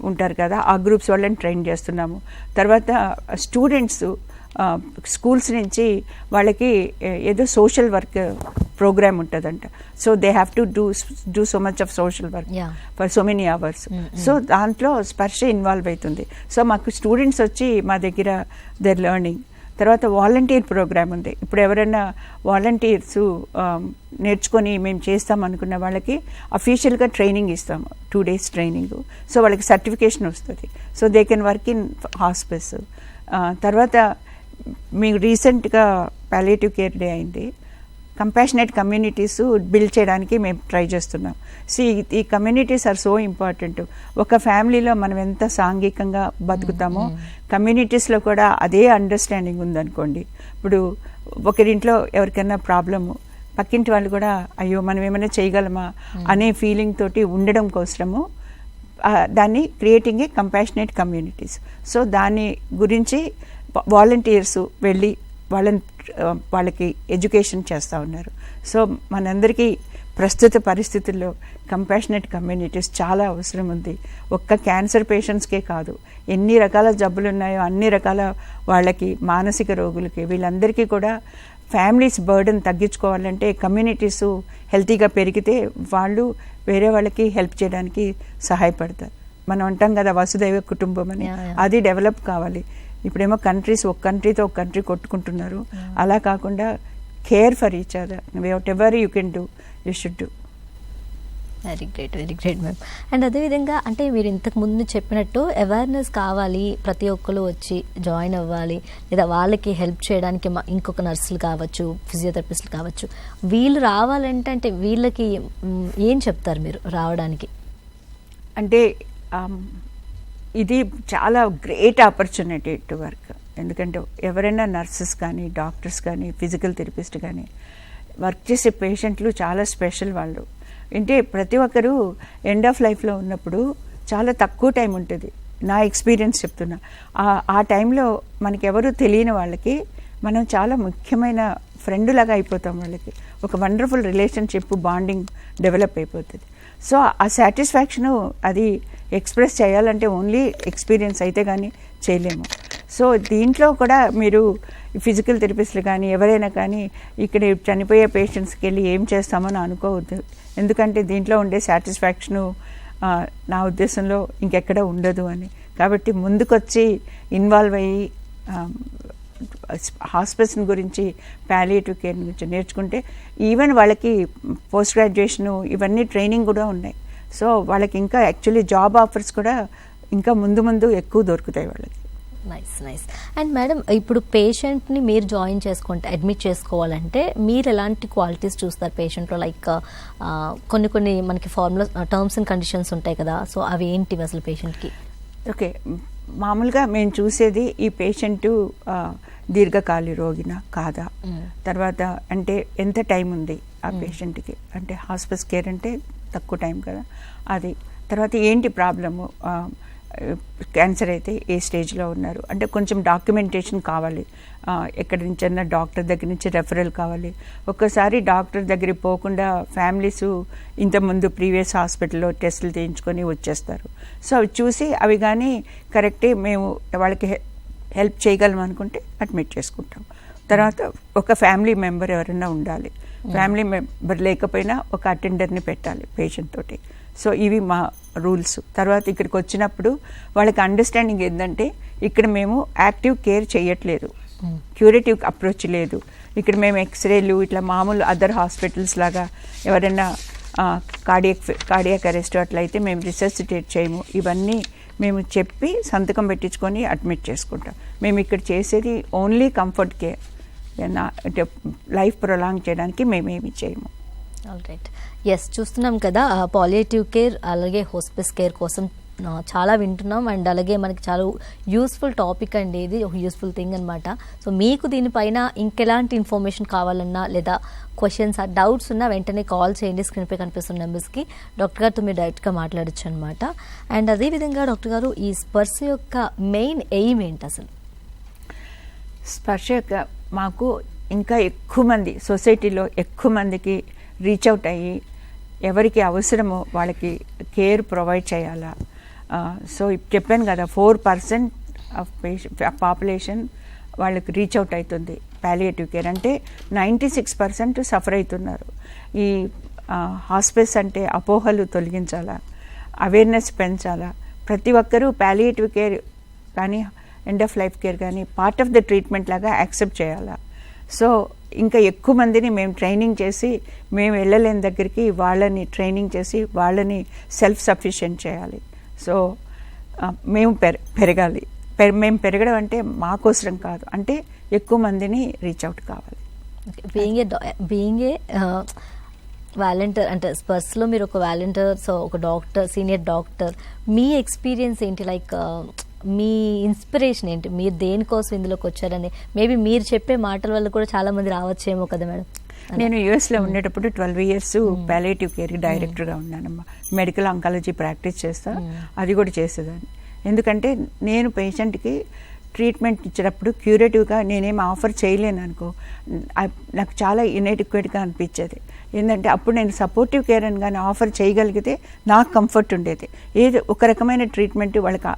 S2: ఉంటారు కదా, ఆ గ్రూప్స్ వాళ్ళని ట్రైన్ చేస్తున్నాము. తర్వాత స్టూడెంట్స్ స్కూల్స్ నుంచి వాళ్ళకి ఏదో సోషల్ వర్క్ ప్రోగ్రామ్ ఉంటుందంట. So they have to do so much of social work for so many hours. So దాంట్లో స్పర్శ ఇన్వాల్వ్ అవుతుంది. సో మాకు స్టూడెంట్స్ వచ్చి మా దగ్గర దేర్ లెర్నింగ్. తర్వాత వాలంటీర్ ప్రోగ్రామ్ ఉంది. ఇప్పుడు ఎవరైనా వాలంటీర్స్ నేర్చుకొని మేము చేస్తాం అనుకున్న వాళ్ళకి అఫీషియల్గా ట్రైనింగ్ ఇస్తాము, 2 days ట్రైనింగ్. సో వాళ్ళకి సర్టిఫికేషన్ వస్తుంది. So they can work in hospitals. తర్వాత మీకు రీసెంట్గా పాలియేటివ్ కేర్ డే అయింది. కంపాషనేట్ కమ్యూనిటీస్ బిల్డ్ చేయడానికి మేము ట్రై చేస్తున్నాం. ఈ కమ్యూనిటీస్ ఆర్ సో ఇంపార్టెంట్. ఒక ఫ్యామిలీలో మనం ఎంత సాంఘికంగా బతుకుతామో కమ్యూనిటీస్లో కూడా అదే అండర్స్టాండింగ్ ఉందనుకోండి. ఇప్పుడు ఒకరింట్లో ఎవరికైనా ప్రాబ్లము, పక్కింటి వాళ్ళు కూడా అయ్యో మనం ఏమైనా చేయగలమా అనే ఫీలింగ్ తోటి ఉండడం కోసము దాన్ని creating a compassionate communities. So దాని గురించి వాలంటీర్స్ వెళ్ళి వాళ్ళకి ఎడ్యుకేషన్ చేస్తూ ఉన్నారు. సో మనందరికీ ప్రస్తుత పరిస్థితుల్లో కంపాషనేట్ కమ్యూనిటీస్ చాలా అవసరం ఉంది. ఒక్క క్యాన్సర్ పేషెంట్స్కే కాదు, ఎన్ని రకాల జబ్బులు ఉన్నాయో అన్ని రకాల వాళ్ళకి, మానసిక రోగులకి, వీళ్ళందరికీ కూడా ఫ్యామిలీస్ బర్డెన్ తగ్గించుకోవాలంటే కమ్యూనిటీస్ హెల్తీగా పెరిగితే వాళ్ళు వేరే వాళ్ళకి హెల్ప్ చేయడానికి సహాయపడతారు. మనం అంటాం కదా వసుదైవ కుటుంబం అని, అది డెవలప్ కావాలి. ఇప్పుడేమో కంట్రీస్ ఒక కంట్రీతో ఒక కంట్రీ కొట్టుకుంటున్నారు. అలా కాకుండా care for each other, what ever you can do you should do.
S1: Very great ma'am. And అదేవిధంగా అంటే మీరు ఇంతకు ముందు చెప్పినట్టు అవేర్నెస్ కావాలి, ప్రతి ఒక్కరు వచ్చి జాయిన్ అవ్వాలి, లేదా వాళ్ళకి హెల్ప్ చేయడానికి ఇంకొక నర్సులు కావచ్చు, ఫిజియోథెరపిస్టులు కావచ్చు, వీళ్ళు రావాలంటే అంటే వీళ్ళకి ఏం చెప్తారు మీరు రావడానికి?
S2: అంటే ఇది చాలా గ్రేట్ ఆపర్చునిటీ టు వర్క్. ఎందుకంటే ఎవరైనా నర్సెస్ కానీ, డాక్టర్స్ కానీ, ఫిజికల్ థెరపిస్ట్ కానీ వర్క్ చేసే పేషెంట్లు చాలా స్పెషల్ వాళ్ళు. అంటే ప్రతి ఒక్కరూ ఎండ్ ఆఫ్ లైఫ్లో ఉన్నప్పుడు చాలా తక్కువ టైం ఉంటుంది. నా ఎక్స్పీరియన్స్ చెప్తున్నా. ఆ టైంలో మనకి ఎవరు తెలియని వాళ్ళకి మనం చాలా ముఖ్యమైన ఫ్రెండ్ లాగా అయిపోతాం. వాళ్ళకి ఒక వండర్ఫుల్ రిలేషన్షిప్, బాండింగ్ డెవలప్ అయిపోతుంది. సో ఆ సాటిస్ఫాక్షను అది ఎక్స్ప్రెస్ చేయాలంటే ఓన్లీ ఎక్స్పీరియన్స్ అయితే కానీ చేయలేము. సో దీంట్లో కూడా మీరు ఫిజికల్ థెరపిస్టులు కానీ ఎవరైనా కానీ ఇక్కడ చనిపోయే పేషెంట్స్కి వెళ్ళి ఏం చేస్తామని అనుకోవద్దు. ఎందుకంటే దీంట్లో ఉండే సాటిస్ఫాక్షను నా ఉద్దేశంలో ఇంకెక్కడ ఉండదు అని. కాబట్టి ముందుకొచ్చి ఇన్వాల్వ్ అయ్యి హాస్పిటల్స్ గురించి, పాలియేటివ్ కేర్ గురించి నేర్చుకుంటే ఈవెన్ వాళ్ళకి పోస్ట్ గ్రాడ్యుయేషను ఇవన్నీ ట్రైనింగ్ కూడా ఉన్నాయి. సో వాళ్ళకి ఇంకా యాక్చువల్లీ జాబ్ ఆఫర్స్ కూడా ఇంకా ముందు ఎక్కువ దొరుకుతాయి వాళ్ళకి.
S1: నైస్. అండ్ మేడం, ఇప్పుడు పేషెంట్ని మీరు జాయిన్ చేసుకుంటే, అడ్మిట్ చేసుకోవాలంటే మీరు ఎలాంటి క్వాలిటీస్ చూస్తారు పేషెంట్లో? లైక్ కొన్ని మనకి ఫార్ములా టర్మ్స్ అండ్ కండిషన్స్ ఉంటాయి కదా, సో అవి ఏంటివి అసలు పేషెంట్కి?
S2: ఓకే, మామూలుగా మేము చూసేది ఈ పేషెంటు దీర్ఘకాలి రోగినా కాదా, తర్వాత అంటే ఎంత టైం ఉంది ఆ పేషెంట్కి, అంటే హాస్పిటల్ కేర్ అంటే తక్కువ టైం కదా అది, తర్వాత ఏంటి ప్రాబ్లము, క్యాన్సర్ అయితే ఏ స్టేజ్లో ఉన్నారు, అంటే కొంచెం డాక్యుమెంటేషన్ కావాలి, ఎక్కడి నుంచైనా డాక్టర్ దగ్గర నుంచి రెఫరల్ కావాలి. ఒక్కసారి డాక్టర్ దగ్గరికి పోకుండా ఫ్యామిలీస్ ఇంతకుముందు ప్రీవియస్ హాస్పిటల్లో టెస్టులు చేయించుకొని వచ్చేస్తారు. సో అవి చూసి అవి కానీ కరెక్టే మేము వాళ్ళకి హెల్ప్ చేయగలం అనుకుంటే అడ్మిట్ చేసుకుంటాం. తర్వాత ఒక ఫ్యామిలీ మెంబర్ ఎవరైనా ఉండాలి, ఫ్యామిలీ మెంబర్ లేకపోయినా ఒక అటెండర్ని పెట్టాలి పేషెంట్ తోటి. సో ఇవి మా రూల్స్. తర్వాత ఇక్కడికి వచ్చినప్పుడు వాళ్ళకి అండర్స్టాండింగ్ ఏంటంటే ఇక్కడ మేము యాక్టివ్ కేర్ చేయట్లేదు, క్యూరేటివ్ అప్రోచ్ లేదు. ఇక్కడ మేము ఎక్స్రేలు ఇట్లా మామూలు అదర్ హాస్పిటల్స్ లాగా ఎవరైనా కార్డియాక్ అరెస్ట్ అట్లయితే మేము రిససిటేట్ చేయము. ఇవన్నీ మేము చెప్పి సంతకం పెట్టించుకొని అడ్మిట్ చేసుకుంటాం. మేము ఇక్కడ చేసేది ఓన్లీ కంఫర్ట్ కేర్, అంటే లైఫ్ ప్రొలాంగ్ చేయడానికి మేమేమి చేయము.
S1: All right. ఎస్, చూస్తున్నాం కదా పాలియేటివ్ కేర్ అలాగే హోస్పిస్ కేర్ కోసం చాలా వింటున్నాం. అండ్ అలాగే మనకి చాలా యూస్ఫుల్ టాపిక్ అండి, ఇది ఒక యూస్ఫుల్ థింగ్ అనమాట. సో మీకు దీనిపైన ఇంకెలాంటి ఇన్ఫర్మేషన్ కావాలన్నా లేదా క్వశ్చన్స్ డౌట్స్ ఉన్నా వెంటనే కాల్ చేయండి, స్క్రీన్పై కనిపిస్తున్న నెంబర్స్కి. డాక్టర్ గారితో మీరు డైరెక్ట్గా మాట్లాడచ్చు అనమాట. అండ్ అదేవిధంగా డాక్టర్ గారు, ఈ స్పర్శ యొక్క మెయిన్ ఎయిమ్ ఏంటి అసలు?
S2: స్పర్శ యొక్క మాకు ఇంకా ఎక్కువ మంది సొసైటీలో ఎక్కువ మందికి రీచ్ అవుట్ అయ్యి ఎవరికి అవసరమో వాళ్ళకి కేర్ ప్రొవైడ్ చేయాలా. సో చెప్పాను కదా, 4% ఆఫ్ పాపులేషన్ వాళ్ళకి రీచ్ అవుట్ అవుతుంది పాలియేటివ్ కేర్ అంటే. 96% సఫర్ అవుతున్నారు. ఈ హాస్పిస్ అంటే అపోహలు తొలగించాలా, అవేర్నెస్ పెంచాలా. ప్రతి ఒక్కరూ పాలియేటివ్ కేర్ కానీ ఎండ్ ఆఫ్ లైఫ్ కేర్ కానీ పార్ట్ ఆఫ్ ద ట్రీట్మెంట్ లాగా యాక్సెప్ట్ చేయాలా. సో ఇంకా ఎక్కువ మందిని మేము ట్రైనింగ్ చేసి, మేము వెళ్ళలేని దగ్గరికి వాళ్ళని ట్రైనింగ్ చేసి వాళ్ళని సెల్ఫ్ సఫిషియెంట్ చేయాలి. సో మేము పెరగాలి. మేము పెరగడం అంటే మాకోసరం కాదు, అంటే ఎక్కువ మందిని రీచ్ అవుట్ కావాలి.
S1: బీయింగ్ ఏ వాలంటీర్ అంటే స్పర్స్లో మీరు ఒక వాలంటీర్, సో ఒక డాక్టర్, సీనియర్ డాక్టర్, మీ ఎక్స్పీరియన్స్ ఏంటి? లైక్ మీ ఇన్స్పిరేషన్ ఏంటి? మీరు దేనికోసం ఇందులోకి వచ్చారని మేబీ మీరు చెప్పే మాటల వల్ల కూడా చాలా మంది రావచ్చేమో కదా మేడం.
S2: నేను యుఎస్లో ఉండేటప్పుడు 12 years పాలియేటివ్ కేర్ డైరెక్టర్గా ఉన్నానమ్మా. మెడికల్ ఆంకాలజీ ప్రాక్టీస్ చేస్తా, అది కూడా చేసేదాన్ని. ఎందుకంటే నేను పేషెంట్కి ట్రీట్మెంట్ ఇచ్చేటప్పుడు క్యూరేటివ్గా నేనేం ఆఫర్ చేయలేను అనుకో, నాకు చాలా ఇన్ఎడిక్వేట్గా అనిపించేది. ఏంటంటే అప్పుడు నేను సపోర్టివ్ కేర్ అని కానీ ఆఫర్ చేయగలిగితే నాకు కంఫర్ట్ ఉండేది. ఏది ఒక రకమైన ట్రీట్మెంట్ వాళ్ళకి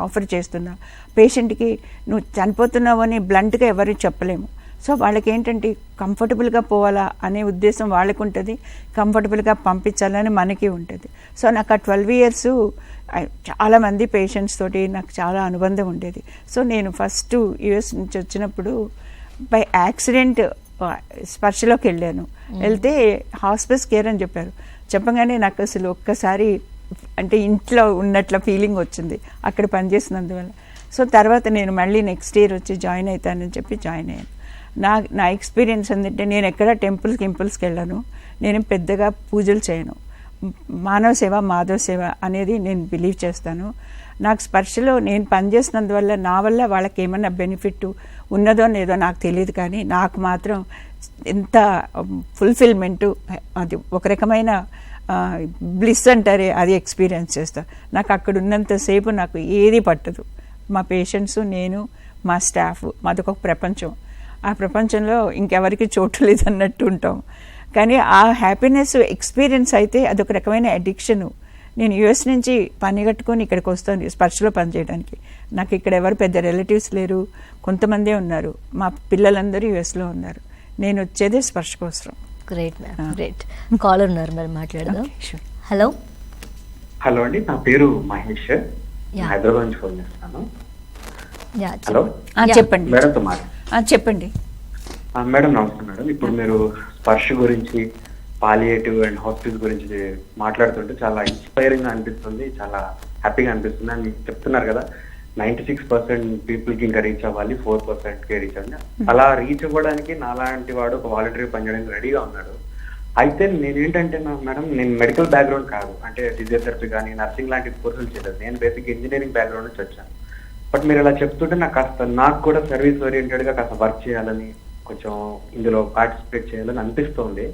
S2: ఆఫర్ చేస్తున్నా, పేషెంట్కి నువ్వు చనిపోతున్నావు అని బ్లంట్గా ఎవరు చెప్పలేము. సో వాళ్ళకి ఏంటంటే కంఫర్టబుల్గా పోవాలా అనే ఉద్దేశం వాళ్ళకు ఉంటుంది, కంఫర్టబుల్గా పంపించాలని మనకి ఉంటుంది. సో నాకు ఆ 12 years చాలామంది పేషెంట్స్ తోటి నాకు చాలా అనుబంధం ఉండేది. సో నేను ఫస్ట్ యుఎస్ నుంచి వచ్చినప్పుడు బై యాక్సిడెంట్ స్పర్శలోకి వెళ్ళాను. వెళ్తే హాస్పిస్ కేర్ అని చెప్పారు. చెప్పగానే నాకు అసలు ఒక్కసారి అంటే ఇంట్లో ఉన్నట్ల ఫీలింగ్ వచ్చింది అక్కడ పనిచేసినందువల్ల. సో తర్వాత నేను మళ్ళీ నెక్స్ట్ ఇయర్ వచ్చి జాయిన్ అవుతానని చెప్పి జాయిన్ అయ్యాను. నా ఎక్స్పీరియన్స్ ఏంటంటే నేను ఎక్కడ టెంపుల్స్కి వెళ్ళాను, నేను పెద్దగా పూజలు చేయను. మానవ సేవ మాధవ సేవ అనేది నేను బిలీవ్ చేస్తాను. నాకు స్పర్శలో నేను పనిచేసినందువల్ల నా వల్ల వాళ్ళకి ఏమన్నా బెనిఫిట్ ఉన్నదో లేదో నాకు తెలియదు, కానీ నాకు మాత్రం ఎంత ఫుల్ఫిల్మెంటు, అది ఒక రకమైన బ్లిస్ అంటారే, అది ఎక్స్పీరియన్స్ చేస్తా. నాకు అక్కడ ఉన్నంతసేపు నాకు ఏది పట్టదు. మా పేషెంట్స్, నేను, మా స్టాఫ్, మాదొక ప్రపంచం. ఆ ప్రపంచంలో ఇంకెవరికి చోటు లేదన్నట్టు ఉంటాం. కానీ ఆ హ్యాపీనెస్ ఎక్స్పీరియన్స్ అయితే అదొక రకమైన అడిక్షను. నేను యుఎస్ నుంచి పని కట్టుకొని ఇక్కడికి వస్తాను స్పర్శలో పనిచేయడానికి. నాకు ఇక్కడ ఎవరు పెద్ద రిలేటివ్స్ లేరు, కొంతమందే ఉన్నారు. మా పిల్లలందరూ యుఎస్లో ఉన్నారు. నేను వచ్చేదే స్పర్శ కోసం.
S1: Great ma'am, great. కాలర్ ఉన్నారు మరి, మాట్లాడదాం. హలో
S3: హలో అండి, నా పేరు మహేష్, హైదరాబాద్ నుంచి ఫోన్ చేస్తాను. హలో
S2: చెప్పండి
S3: మేడంతో
S2: చెప్పండి
S3: మేడం. నమస్తే మేడం. ఇప్పుడు మీరు స్పర్శ గురించి, పాలియేటివ్ అండ్ హాస్పిటల్ గురించి మాట్లాడుతుంటే చాలా ఇన్స్పైరింగ్ గా అనిపిస్తుంది, చాలా హ్యాపీగా అనిపిస్తుంది. అని చెప్తున్నారు కదా, 96% పీపుల్కి ఇంకా రీచ్ అవ్వాలి, 4%కే రీచ్ అవ్వాలి. అలా రీచ్ అవ్వడానికి నాలాంటి వాడు ఒక వాలంటరీ పనిచేయడానికి రెడీగా ఉన్నాడు. అయితే నేనేంటంటే మేడం, నేను మెడికల్ బ్యాక్గ్రౌండ్ కాదు, అంటే ఫిజియోథెరపీ కానీ నర్సింగ్ లాంటి కోర్సులు చేయలేదు. నేను బేసిక్ ఇంజనీరింగ్ బ్యాక్గ్రౌండ్ నుంచి వచ్చాను. బట్ మీరు ఇలా చెప్తుంటే నాకు కూడా సర్వీస్ ఓరియంటెడ్ గా కాస్త వర్క్ చేయాలని, కొంచెం ఇందులో పార్టిసిపేట్ చేయాలని అనిపిస్తుంది.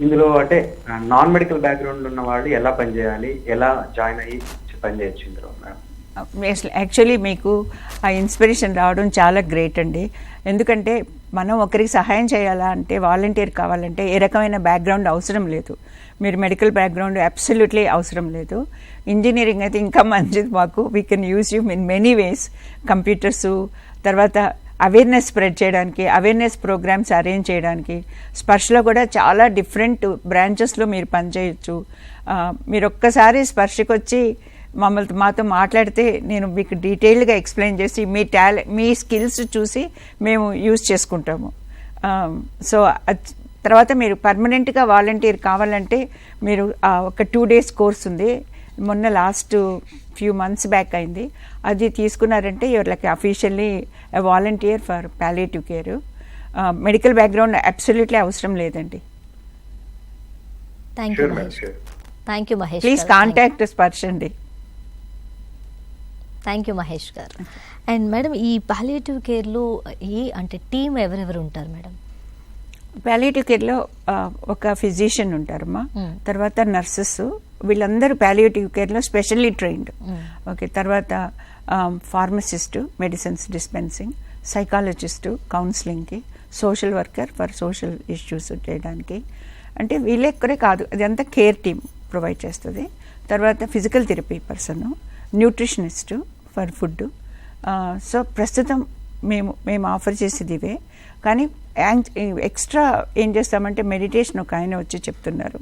S3: ఇందులో అంటే నాన్ మెడికల్ బ్యాక్గ్రౌండ్ ఉన్న వాళ్ళు ఎలా పనిచేయాలి, ఎలా జాయిన్ అయ్యి పనిచేయచ్చు ఇందులో మేడం?
S2: యాక్చువల్లీ మీకు ఆ ఇన్స్పిరేషన్ రావడం చాలా గ్రేట్ అండి. ఎందుకంటే మనం ఒకరికి సహాయం చేయాలా అంటే, వాలంటీర్ కావాలంటే ఏ రకమైన బ్యాక్గ్రౌండ్ అవసరం లేదు. మీరు మెడికల్ బ్యాక్గ్రౌండ్ అబ్సల్యూట్లీ అవసరం లేదు. ఇంజనీరింగ్ అయితే ఇంకా మంచిది మాకు. We can use you in many ways. Computers, తర్వాత అవేర్నెస్ స్ప్రెడ్ చేయడానికి, అవేర్నెస్ ప్రోగ్రామ్స్ అరేంజ్ చేయడానికి. స్పర్శలో కూడా చాలా డిఫరెంట్ బ్రాంచెస్లో మీరు పనిచేయచ్చు. మీరు ఒక్కసారి స్పర్శకు వచ్చి మాతో మాట్లాడితే నేను మీకు డీటెయిల్డ్గా ఎక్స్ప్లెయిన్ చేసి మీ స్కిల్స్ చూసి మేము యూజ్ చేసుకుంటాము. సో తర్వాత మీరు పర్మనెంట్గా వాలంటీర్ కావాలంటే మీరు ఒక 2 days కోర్స్ ఉంది, మొన్న లాస్ట్ ఫ్యూ మంత్స్ బ్యాక్ అయింది. అది తీసుకున్నారంటే your like officially volunteer for palliative care. Medical background absolutely అవసరం లేదండి.
S1: Thank you
S3: sure madam,
S1: Mahesh.
S3: Sure.
S1: Thank you Mahesh.
S2: Please contact Sparsha అండి.
S1: థ్యాంక్ యూ మహేష్ గారు. అండ్ మేడం, ఈ పాలియేటివ్ కేర్లో అంటే టీం ఎవరెవరు ఉంటారు మేడం?
S2: పాలియేటివ్ కేర్లో ఒక ఫిజిషియన్ ఉంటారమ్మా,
S1: Mm.
S2: తర్వాత నర్సెస్, వీళ్ళందరూ పాలియేటివ్ కేర్లో స్పెషల్లీ ట్రైన్డ్. ఓకే, తర్వాత ఫార్మసిస్టు మెడిసిన్స్ డిస్పెన్సింగ్, సైకాలజిస్టు కౌన్సిలింగ్కి, social worker for social issues చేయడానికి. అంటే వీళ్ళెక్కడే కాదు, అదంతా కేర్ టీమ్ ప్రొవైడ్ చేస్తుంది. తర్వాత physical therapy person, nutritionist for food. So ప్రస్తుతం మేము ఆఫర్ చేసేది ఇవే. కానీ ఎక్స్ట్రా ఏం చేస్తామంటే మెడిటేషన్ ఒక ఆయన వచ్చి చెప్తున్నారు.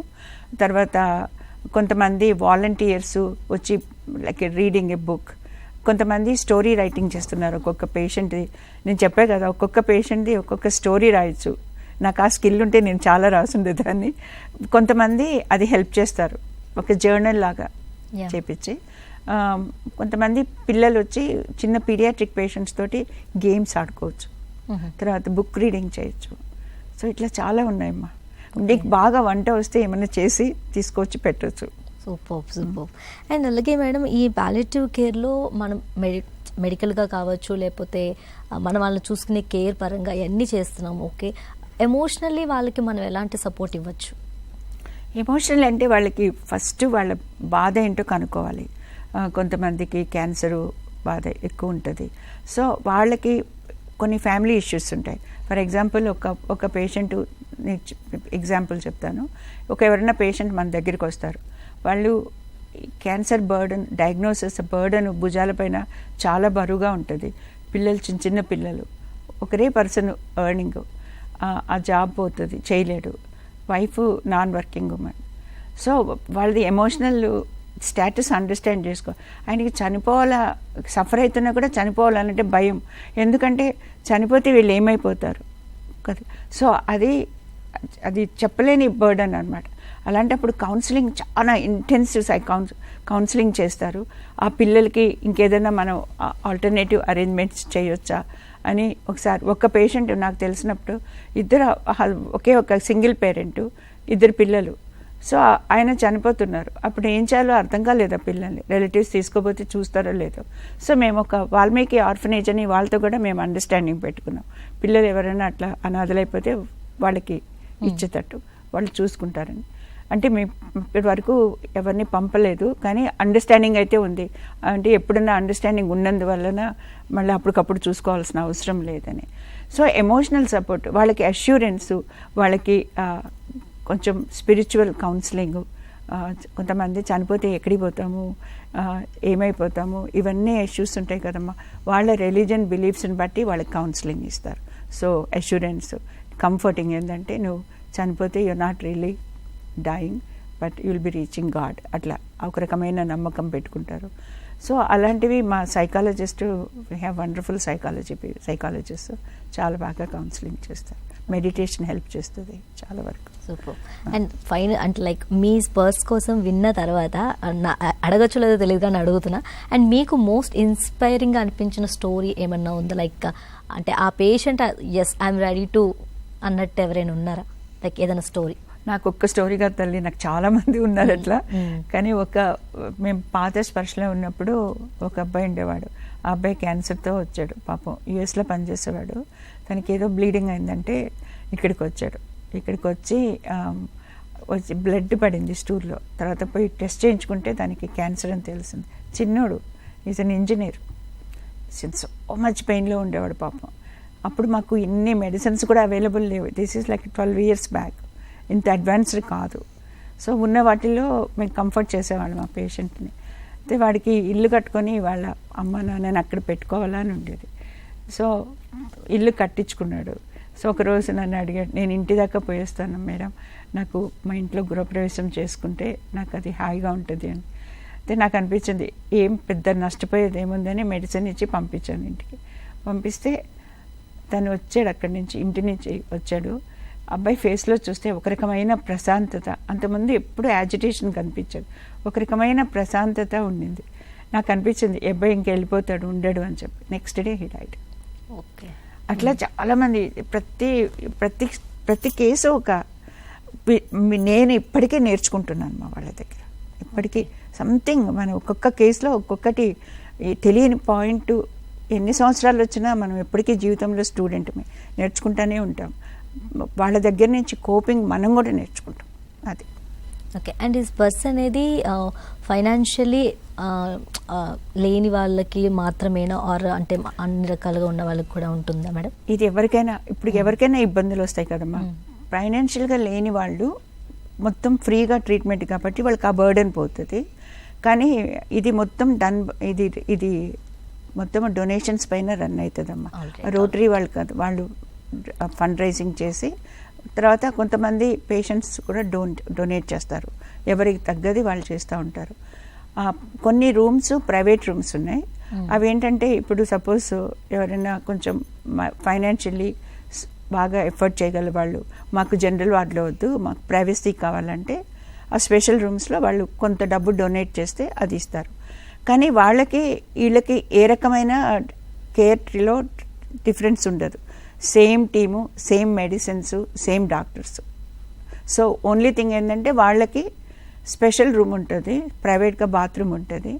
S2: తర్వాత కొంతమంది వాలంటీర్స్ వచ్చి లైక్ రీడింగ్ ఏ బుక్, కొంతమంది స్టోరీ రైటింగ్ చేస్తున్నారు. ఒక్కొక్క పేషెంట్ది నేను చెప్పే కదా, ఒక్కొక్క పేషెంట్ది ఒక్కొక్క స్టోరీ రాయొచ్చు. నాకు ఆ స్కిల్ ఉంటే నేను చాలా రాసుండే దాన్ని. కొంతమంది అది హెల్ప్ చేస్తారు, ఒక జర్నల్ లాగా
S1: Yeah.
S2: చేపించి. కొంతమంది పిల్లలు వచ్చి చిన్న పీడియాట్రిక్ పేషెంట్స్ తోటి గేమ్స్ ఆడుకోవచ్చు, తర్వాత బుక్ రీడింగ్ చేయొచ్చు. సో ఇట్లా చాలా ఉన్నాయమ్మా. నీకు బాగా వంట వస్తే ఏమైనా చేసి తీసుకొచ్చి పెట్టవచ్చు.
S1: సూపర్. అండ్ అలాగే మేడం, ఈ పాలియేటివ్ కేర్లో మనం మెడికల్గా కావచ్చు, లేకపోతే మనం వాళ్ళని చూసుకునే కేర్ పరంగా ఇవన్నీ చేస్తున్నాం. ఓకే, ఎమోషనల్లీ వాళ్ళకి మనం ఎలాంటి సపోర్ట్ ఇవ్వచ్చు?
S2: ఎమోషనల్ అంటే వాళ్ళకి ఫస్ట్ వాళ్ళ బాధ ఏంటో కనుక్కోవాలి. కొంతమందికి క్యాన్సరు బాధ ఎక్కువ ఉంటుంది. సో వాళ్ళకి కొన్ని ఫ్యామిలీ ఇష్యూస్ ఉంటాయి. ఫర్ ఎగ్జాంపుల్ ఒక పేషెంట్ ఎగ్జాంపుల్ చెప్తాను. ఎవరైనా పేషెంట్ మన దగ్గరికి వస్తారు, వాళ్ళు క్యాన్సర్ బర్డన్, డయాగ్నోసిస్ బర్డన్ భుజాలపైన చాలా బరువుగా ఉంటుంది. పిల్లలు చిన్న పిల్లలు, ఒకరే పర్సన్ ఎర్నింగ్, ఆ జాబ్ పోతుంది, చేయలేడు. Wife non working women. So వాళ్ళది ఎమోషనల్ స్టేటస్ అండర్స్టాండ్ చేసుకో. ఆయనకి చనిపోవాలా, సఫర్ అవుతున్నా కూడా చనిపోవాలంటే భయం. ఎందుకంటే చనిపోతే వీళ్ళు ఏమైపోతారు కదా. సో అది చెప్పలేని బర్డన్ అనమాట. అలాంటప్పుడు కౌన్సిలింగ్ చాలా ఇంటెన్సివ్ కౌన్సిలింగ్ చేస్తారు. ఆ పిల్లలకి ఇంకేదైనా మనం ఆల్టర్నేటివ్ అరేంజ్మెంట్స్ చేయొచ్చా అని. ఒకసారి ఒక పేషెంట్ నాకు తెలిసినప్పుడు ఒకే ఒక సింగిల్ పేరెంట్, 2 పిల్లలు. సో ఆయన చనిపోతున్నారు. అప్పుడు ఏం చేయాలో అర్థం కాలేదు. ఆ పిల్లల్ని రిలేటివ్స్ తీసుకోపోతే చూస్తారో లేదో. సో మేము ఒక వాల్మీకి ఆర్ఫనేజ్ అని వాళ్ళతో కూడా మేము అండర్స్టాండింగ్ పెట్టుకున్నాం. పిల్లలు ఎవరైనా అట్లా అనాథలైపోతే వాళ్ళకి ఇచ్చేటట్టు వాళ్ళు చూసుకుంటారని. అంటే మేము ఇప్పటి వరకు ఎవరిని పంపలేదు, కానీ అండర్స్టాండింగ్ అయితే ఉంది. అంటే ఎప్పుడన్నా అండర్స్టాండింగ్ ఉన్నందువలన మళ్ళీ అప్పటికప్పుడు చూసుకోవాల్సిన అవసరం లేదని. సో ఎమోషనల్ సపోర్ట్, వాళ్ళకి అష్యూరెన్స్, వాళ్ళకి కొంచెం స్పిరిచువల్ కౌన్సిలింగ్. కొంతమంది చనిపోతే ఎక్కడికి పోతాము, ఏమైపోతాము, ఇవన్నీ ఇష్యూస్ ఉంటాయి కదమ్మా. వాళ్ళ రిలీజియన్ బిలీఫ్స్ని బట్టి వాళ్ళకి కౌన్సిలింగ్ ఇస్తారు. సో అష్యూరెన్స్, కంఫర్టింగ్ ఏంటంటే నువ్వు చనిపోతే you're not really dying but you'll be reaching God, అట్లా ఒక రకమైన నమ్మకం పెట్టుకుంటారు. సో అలాంటివి మా psychologist, we have wonderful psychologist చాలా బాగా కౌన్సిలింగ్ చేస్తారు. మెడిటేషన్ హెల్ప్ చేస్తుంది చాలా వరకు.
S1: సూపర్. అండ్ ఫైనల్ అంటే లైక్ మీ స్పర్స్ కోసం విన్న తర్వాత అడగచ్చు లేదో తెలియదు కానీ అడుగుతున్నా, అండ్ మీకు మోస్ట్ ఇన్స్పైరింగ్గా అనిపించిన స్టోరీ ఏమన్నా ఉందా? లైక్ అంటే ఆ patient yes I'm ready to అన్నట్టు ఎవరైనా ఉన్నారా? లైక్ ఏదైనా స్టోరీ?
S2: నాకు ఒక్క స్టోరీ కాదు తల్లి, నాకు చాలా మంది ఉన్నారు అట్లా. కానీ మేము పాత స్పర్శలో ఉన్నప్పుడు ఒక అబ్బాయి ఉండేవాడు. ఆ అబ్బాయి క్యాన్సర్తో వచ్చాడు. పాపం యుఎస్లో పనిచేసేవాడు. తనకి ఏదో బ్లీడింగ్ అయిందంటే ఇక్కడికి వచ్చాడు. ఇక్కడికి వచ్చి బ్లడ్ పడింది స్టూల్లో. తర్వాత పోయి టెస్ట్ చేయించుకుంటే దానికి క్యాన్సర్ అని తెలిసింది. చిన్నోడు, is an engineer. So much పెయిన్లో ఉండేవాడు పాపం. అప్పుడు మాకు ఇన్ని మెడిసిన్స్ కూడా అవైలబుల్ లేవు. This is like 12 years back. ఇంత అడ్వాన్స్డ్ కాదు. సో ఉన్న వాటిల్లో మేము కంఫర్ట్ చేసేవాళ్ళం ఆ పేషెంట్ని. అయితే వాడికి ఇల్లు కట్టుకొని వాళ్ళ అమ్మ నాన్నని అక్కడ పెట్టుకోవాలని ఉండేది. సో ఇల్లు కట్టించుకున్నాడు. సో ఒకరోజు నన్ను అడిగాడు, నేను ఇంటి దాకా పోయేస్తాను మేడం, నాకు మా ఇంట్లో గృహప్రవేశం చేసుకుంటే నాకు అది హాయిగా ఉంటుంది అని. అయితే నాకు అనిపించింది ఏం పెద్ద నష్టపోయేది ఏముందని మెడిసిన్ ఇచ్చి పంపించాను ఇంటికి. పంపిస్తే తను వచ్చాడు, అక్కడి నుంచి ఇంటి నుంచి వచ్చాడు. అబ్బాయి ఫేస్లో చూస్తే ఒక రకమైన ప్రశాంతత, అంతకుముందు ఎప్పుడు యాజిటేషన్ కనిపించాడు, ఒక రకమైన ప్రశాంతత ఉండింది. నాకు అనిపించింది ఈ అబ్బాయి ఇంకెళ్ళిపోతాడు, ఉండడు అని చెప్పి. Next day he died.
S1: Okay.
S2: అట్లా చాలామంది ప్రతి కేసు ఒక నేను ఇప్పటికే నేర్చుకుంటున్నాను మా వాళ్ళ దగ్గర. ఇప్పటికీ సంథింగ్ మనం ఒక్కొక్క కేసులో ఒక్కొక్కటి తెలియని పాయింట్, ఎన్ని సంవత్సరాలు వచ్చినా మనం ఎప్పటికీ జీవితంలో స్టూడెంట్మే, నేర్చుకుంటూనే ఉంటాం. వాళ్ళ దగ్గర నుంచి కోపింగ్ మనం కూడా నేర్చుకుంటాం. అది
S1: ఓకే. అండ్ ఈ స్పర్శ అనేది ఫైనాన్షియలీ లేని వాళ్ళకి మాత్రమేనా, ఆర్ అంటే అన్ని రకాలుగా ఉన్న వాళ్ళకి కూడా ఉంటుందా మేడం?
S2: ఇది ఎవరికైనా ఇబ్బందులు వస్తాయి కదమ్మా. ఫైనాన్షియల్గా లేని వాళ్ళు మొత్తం ఫ్రీగా ట్రీట్మెంట్ కాబట్టి వాళ్ళకి ఆ బర్డెన్ పోతుంది. కానీ ఇది మొత్తం ఇది మొత్తం డొనేషన్స్ పైన రన్ అవుతుందమ్మా. రోటరీ వాళ్ళు కాదు, వాళ్ళు ఫండ్ రైజింగ్ చేసి తర్వాత కొంతమంది పేషెంట్స్ కూడా డొనేట్ చేస్తారు. ఎవరికి తగ్గది వాళ్ళు చేస్తూ ఉంటారు. కొన్ని రూమ్స్ ప్రైవేట్ రూమ్స్ ఉన్నాయి. అవి ఏంటంటే ఇప్పుడు సపోజ్ ఎవరైనా కొంచెం ఫైనాన్షియల్లీ బాగా ఎఫర్ట్ చేయగల వాళ్ళు, మాకు జనరల్ వార్డులో వద్దు, మాకు ప్రైవసీ కావాలంటే ఆ స్పెషల్ రూమ్స్లో వాళ్ళు కొంత డబ్బు డొనేట్ చేస్తే అది ఇస్తారు. కానీ వీళ్ళకి ఏ రకమైన కేర్లో డిఫరెన్స్ ఉండదు. Same team, same medicines, same doctors. So only thing ఏంటంటే వాళ్ళకి స్పెషల్ రూమ్ ఉంటుంది, ప్రైవేట్గా బాత్రూమ్ ఉంటుంది,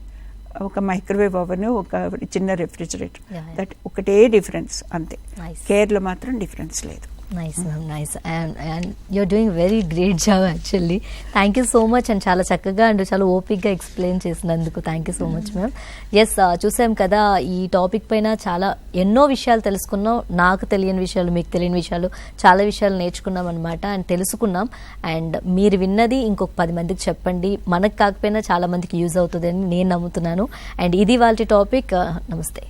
S2: ఒక మైక్రోవేవ్ ఓవెన్, ఒక చిన్న రెఫ్రిజిరేటర్. దట్ ఒకటే డిఫరెన్స్ అంతే. కేర్లో మాత్రం డిఫరెన్స్ లేదు.
S1: Nice ma'am, nice. And you're doing very great job actually. Thank you so much. And చాలా చక్కగా అండ్ చాలా ఓపిక్గా ఎక్స్ప్లెయిన్ చేసినందుకు thank you so much ma'am. Yes, చూసాం కదా ఈ టాపిక్ పైన చాలా ఎన్నో విషయాలు తెలుసుకున్నాం. నాకు తెలియని విషయాలు, మీకు తెలియని విషయాలు, చాలా విషయాలు నేర్చుకున్నాం అనమాట. అండ్ తెలుసుకున్నాం. అండ్ మీరు విన్నది ఇంకొక 10 మందికి చెప్పండి. మనకు కాకపోయినా చాలా మందికి యూజ్ అవుతుంది అని నేను నమ్ముతున్నాను. అండ్ ఇది వాళ్ళ టాపిక్. నమస్తే.